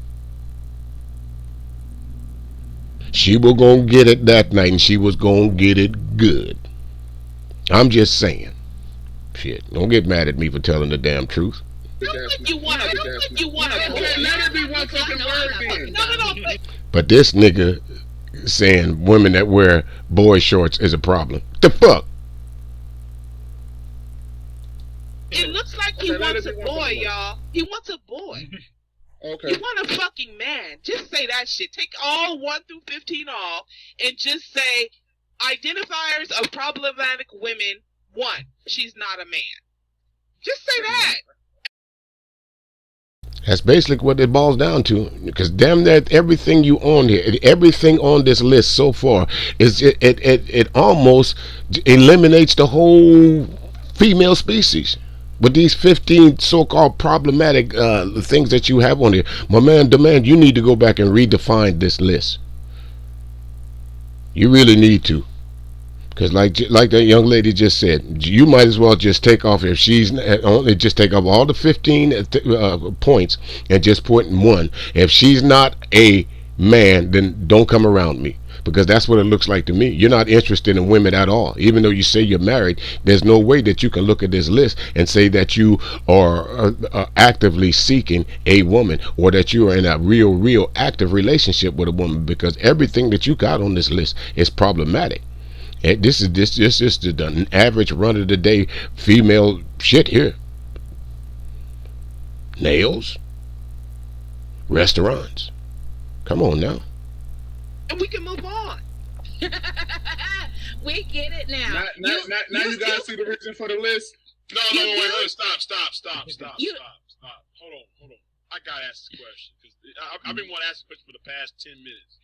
she was gonna get it that night, and she was gonna get it good. I'm just saying. Shit, don't get mad at me for telling the damn truth. You wanna. Let it be one fucking word then. But this nigga saying women that wear boy shorts is a problem. The fuck? It looks like he wants a boy, y'all. He wants a boy. Okay. You want a fucking man. Just say that shit. Take all 1 through 15 all and just say identifiers of problematic women. 1, she's not a man. Just say that. That's basically what it boils down to. Because damn that everything you own here, everything on this list so far, it almost eliminates the whole female species. With these 15 so-called problematic things that you have on here, my man, demand you need to go back and redefine this list. You really need to. Because like that young lady just said, you might as well just take off, if she's only, just take off all the 15 points and just put in 1. If she's not a man, then don't come around me. Because that's what it looks like to me. You're not interested in women at all. Even though you say you're married, there's no way that you can look at this list and say that you are actively seeking a woman, or that you are in a real active relationship with a woman, because everything that you got on this list is problematic. And this is the average run of the day female shit here. Nails, restaurants. Come on now. And we can move on. We get it now. Now you guys see the reason for the list? No, wait, stop. Hold on. I gotta ask this question, because I've been wanting to ask this question for the past 10 minutes.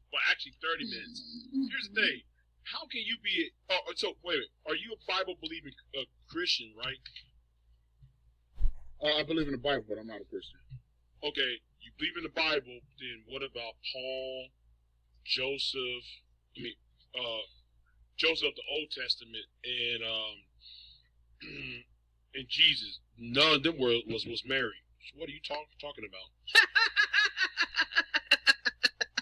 Well, actually 30 minutes. Here's the thing. How can you be so wait a minute, are you a Bible believing Christian, right? I believe in the Bible, but I'm not a Christian. Okay, you believe in the Bible, then what about Paul, Joseph, Joseph of the Old Testament, and and Jesus? None of them was married. So what are you talking about?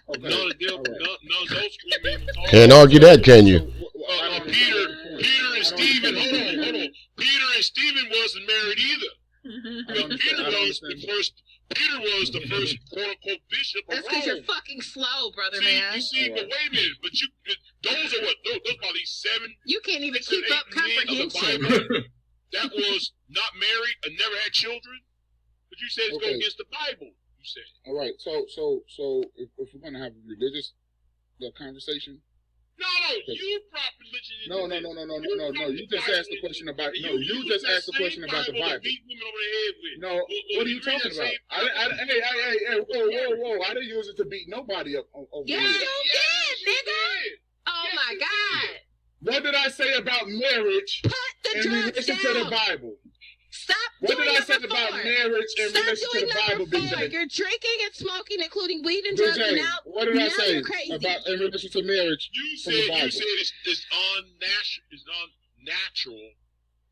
Okay. None of them, right. none of those 3 men. Can't argue that, can you? Peter and Stephen. Hold on. Peter and Stephen wasn't married either. Because Peter was the first quote unquote bishop of Rome. That's because you're fucking slow, brother, man. You see, but wait a minute. But those are what? Those about these 7. You can't even keep up comprehension. That was not married and never had children. But you said it's going against the Bible. You said. All right. So if we're gonna have a religious conversation. No, you brought religion into No. You just asked the question about You just asked the question about the Bible. No, what are you talking about? Hey, whoa! I didn't use it to beat nobody up over here. You did, nigga. Oh my God. What did I say about marriage in relation to the Bible? Stop. What did I say about marriage in relation to the Bible, BJ? You're drinking and smoking, including weed and drugs. BJ, now, what did I say crazy. about in relation to marriage? You said it's unnatural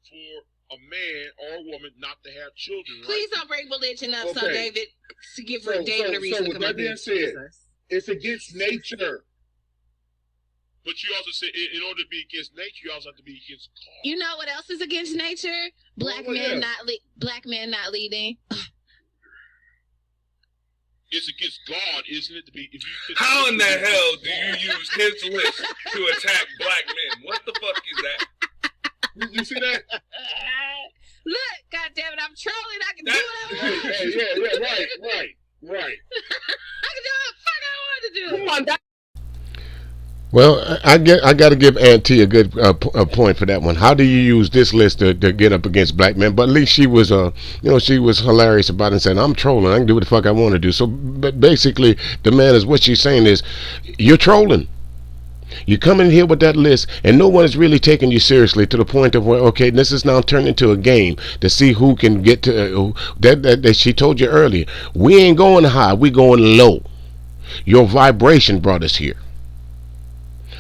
for a man or a woman not to have children. Right? Please don't bring religion up, so David, to give David a reason to come up here. So with that being said, it's against nature. But you also said in order to be against nature, you also have to be against God. You know what else is against nature? Black men not leading. it's against God, isn't it? To be if you how in the hell do you use his list to attack black men? What the fuck is that? You see that? Look, goddammit, I'm trolling. I can do what I want. Right. I can do what the fuck I want to do. Come on, that. Well, I got to give Auntie a good a point for that one. How do you use this list to get up against black men? But at least she was, she was hilarious about it and saying, "I'm trolling. I can do what the fuck I want to do." So, but basically, the man is what she's saying is, you're trolling. You come in here with that list, and no one is really taking you seriously to the point of where, okay, this is now turned into a game to see who can get to. That she told you earlier, we ain't going high, we going low. Your vibration brought us here.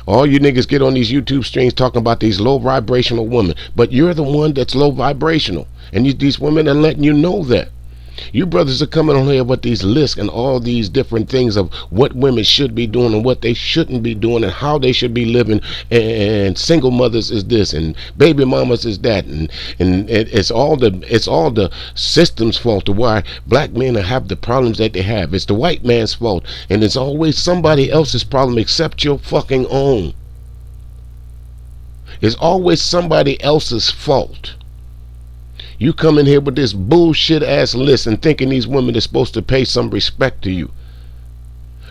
All you niggas get on these YouTube streams talking about these low vibrational women, but you're the one that's low vibrational, and these women are letting you know that. You brothers are coming on here with these lists and all these different things of what women should be doing and what they shouldn't be doing and how they should be living, and single mothers is this and baby mamas is that, and it's all the system's fault to why black men have the problems that they have. It's the white man's fault, and it's always somebody else's problem except your fucking own. It's always somebody else's fault. You come in here with this bullshit ass list and thinking these women are supposed to pay some respect to you.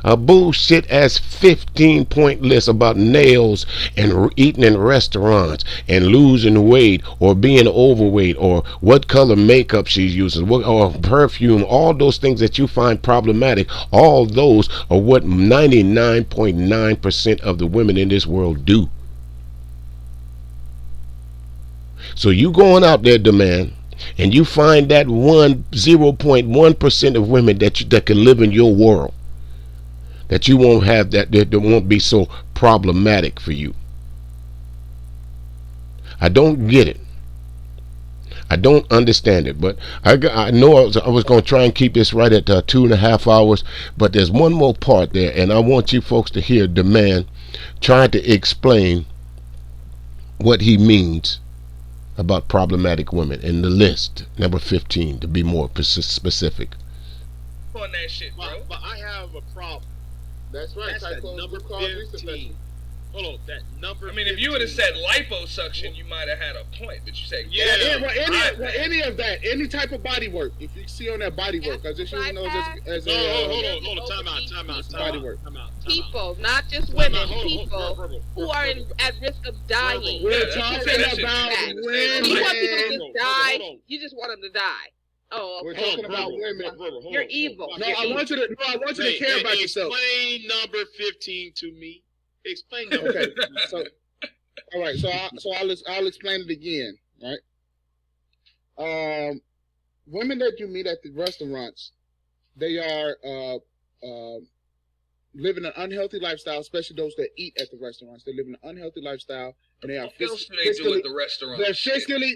A bullshit ass 15-point list about nails and eating in restaurants and losing weight or being overweight or what color makeup she's using or perfume, all those things that you find problematic, all those are what 99.9% of the women in this world do. So you going out there, demand, and you find that 0.1% of women that can live in your world, that you won't have that won't be so problematic for you. I don't get it. I don't understand it, but I know I was going to try and keep this right at 2.5 hours, but there's one more part there, and I want you folks to hear the man trying to explain what he means about problematic women in the list, number 15, to be more specific. On that shit, bro. But I have a problem. That's right. That's that number 15. Hold on, that number. I mean, if you would have said liposuction, you might have had a point. But you said any of that, any type of body work. If you see on that body work, I just use those as hold on, time out. Body work. People, not just women, people who are at risk of dying. We're talking about women. You want people to just die? You just want them to die. Oh, okay. We're talking about women. You're evil. No, I want you to care about yourself. Explain number 15 to me. Explain number. Okay. So, all right. So I'll explain it again. Right. Women that you meet at the restaurants, they are living an unhealthy lifestyle, especially those that eat at the restaurants. They live in an unhealthy lifestyle, and they are fiscally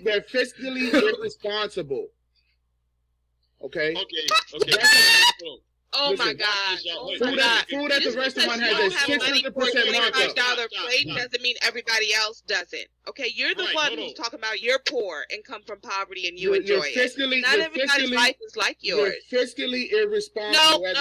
they're fiscally irresponsible. Okay. Oh my God! Food at the restaurant has a 600% markup. $25 plate doesn't mean everybody else doesn't. Okay, you're the one who's talking about you're poor and come from poverty and you enjoy it. Not everybody's life is like yours. You're fiscally irresponsible. No,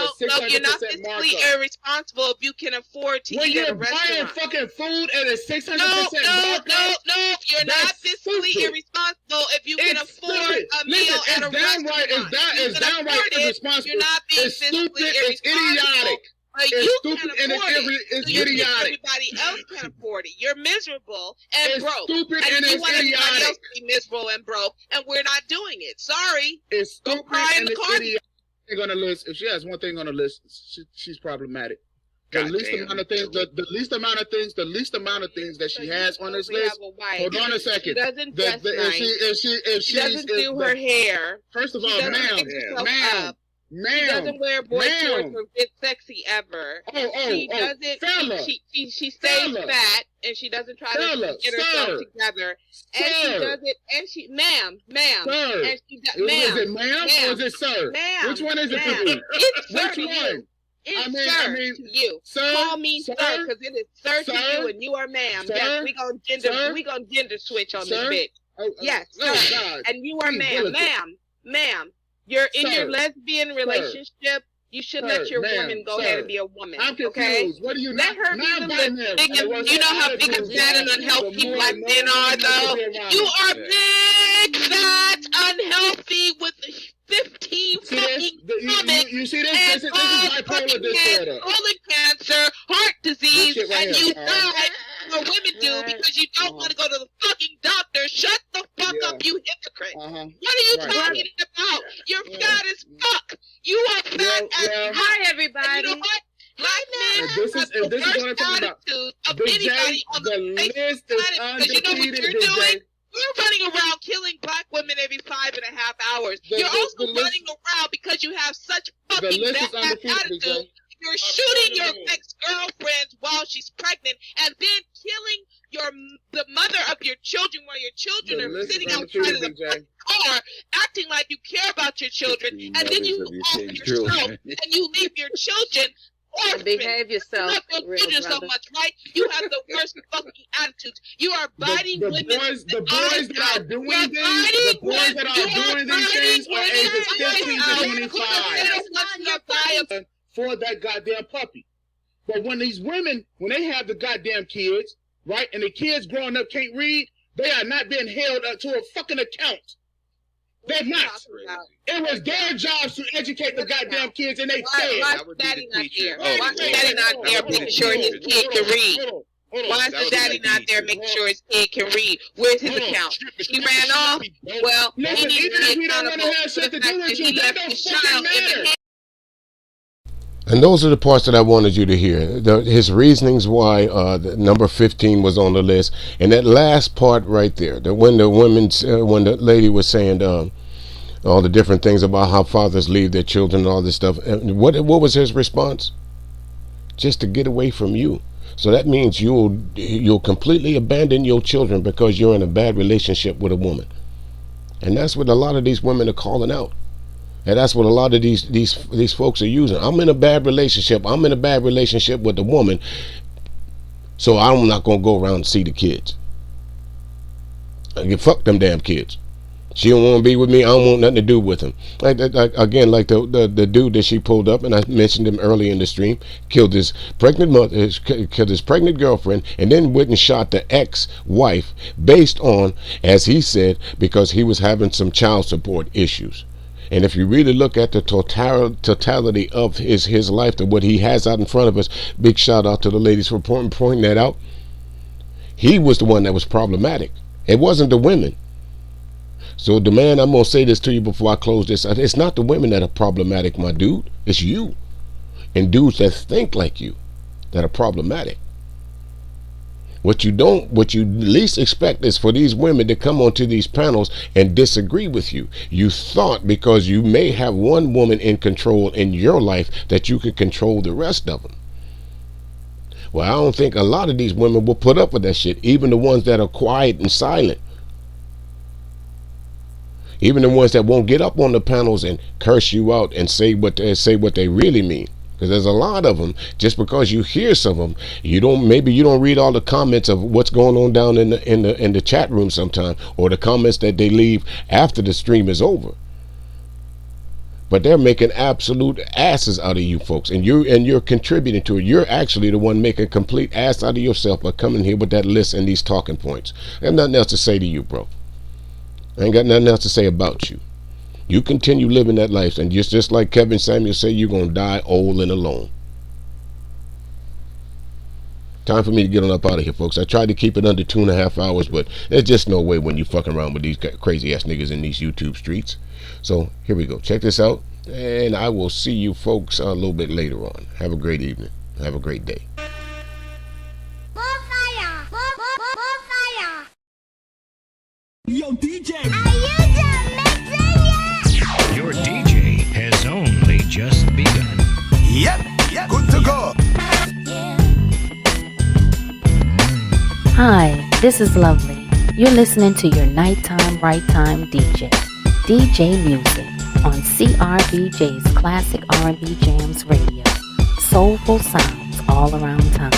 you're not fiscally irresponsible if you can afford to eat at a restaurant. When you're buying fucking food at a 600% markup. No, you're not fiscally irresponsible if you can afford a meal at a restaurant. It's downright irresponsible. You're not being it's idiotic. It's stupid and it's idiotic. Everybody else can afford it. You're miserable and broke. Stupid and it's you want idiotic. Everybody else to be miserable and broke, and we're not doing it. Sorry. It's stupid and it's idiotic. On the list, if she has one thing on the list, she's problematic. The least amount of things that she has on this list. Hold on a second. She doesn't dress nice. She doesn't do her hair. First of all, ma'am. She doesn't wear boy shorts or get sexy ever. She doesn't. She stays fat and she doesn't try to get herself together. And she doesn't. And she, ma'am. Sir. And she, is it ma'am or is it sir? Ma'am. Which one is it for you? It's Which to one? you. It's sir to you. Sir, call me sir because it is sir to you and you are ma'am. Yes, we gonna gender switch on this bitch. Yes, sir. And you are ma'am. Ma'am. You're in your lesbian relationship You should let your woman go ahead and be a woman. I'm confused. Okay? What do you let her be the You know how big and fat and unhealthy black men are, though? You are big, fat, unhealthy with 15 fucking stomachs. You see this? This is bipolar disorder. Colon cancer, heart disease, and you die. What women do because you don't want to go to the fucking doctor. Shut the fuck up, you hypocrite. What are you talking about? You're fat as fuck. You are fat as fuck. Hi, everybody. And you know what? Black men this is have the what I'm worst talking about. attitude of anybody on the face of the planet. Because you know what you're doing? You're running around killing black women every 5.5 hours. You're also running around because you have such fucking bad attitude. You're shooting your ex-girlfriend while she's pregnant and then killing the mother of your children while your children are sitting outside of the car acting like you care about your children, and then you off yourself and you leave your children orphaned. Behave yourself. You love your children so much, right? You have the worst fucking attitudes. You are biting women. The boys that are doing these things are ages 15 to 25. For that goddamn puppy. But when these women, when they have the goddamn kids, right, and the kids growing up can't read, they are not being held up to a fucking account. They're not. It was their jobs to educate the goddamn kids, and they failed. Why is daddy not there? Why is daddy not there making sure his kid can read? Why is the daddy not there making sure his kid can read? Where's his account? He ran off? Well, he needs to be accountable for the fact that he left his child in the hands. And those are the parts that I wanted you to hear. His reasonings why the number 15 was on the list, and that last part right there. When the lady was saying all the different things about how fathers leave their children and all this stuff. And what was his response? Just to get away from you. So that means you'll completely abandon your children because you're in a bad relationship with a woman, and that's what a lot of these women are calling out. And that's what a lot of these folks are using. I'm in a bad relationship. I'm in a bad relationship with the woman, so I'm not going to go around and see the kids. Fuck them damn kids. She don't want to be with me. I don't want nothing to do with him. Again, like the dude that she pulled up, and I mentioned him early in the stream, killed his pregnant mother, killed his pregnant girlfriend, and then went and shot the ex-wife based on, as he said, because he was having some child support issues. And if you really look at the totality of his life, to what he has out in front of us, big shout out to the ladies for pointing that out. He was the one that was problematic. It wasn't the women. So the man, I'm going to say this to you before I close this. It's not the women that are problematic, my dude. It's you. And dudes that think like you that are problematic. What you least expect is for these women to come onto these panels and disagree with you. You thought because you may have one woman in control in your life that you could control the rest of them. Well, I don't think a lot of these women will put up with that shit, even the ones that are quiet and silent. Even the ones that won't get up on the panels and curse you out and say what they really mean. Because there's a lot of them. Just because you hear some of them, maybe you don't read all the comments of what's going on down in the chat room sometime, or the comments that they leave after the stream is over. But they're making absolute asses out of you folks, and you're contributing to it. You're actually the one making a complete ass out of yourself by coming here with that list and these talking points. I have nothing else to say to you, bro. I ain't got nothing else to say about you. You continue living that life, and just like Kevin Samuel said, you're going to die old and alone. Time for me to get on up out of here, folks. I tried to keep it under 2.5 hours, but there's just no way when you fucking around with these crazy-ass niggas in these YouTube streets. So, here we go. Check this out, and I will see you folks a little bit later on. Have a great evening. Have a great day. Yo, DJ! Your DJ has only just begun. Yep, good to go. Hi, this is Lovely. You're listening to your nighttime right time DJ, DJ Music, on CRBJ's Classic R&B Jams Radio. Soulful sounds all around town.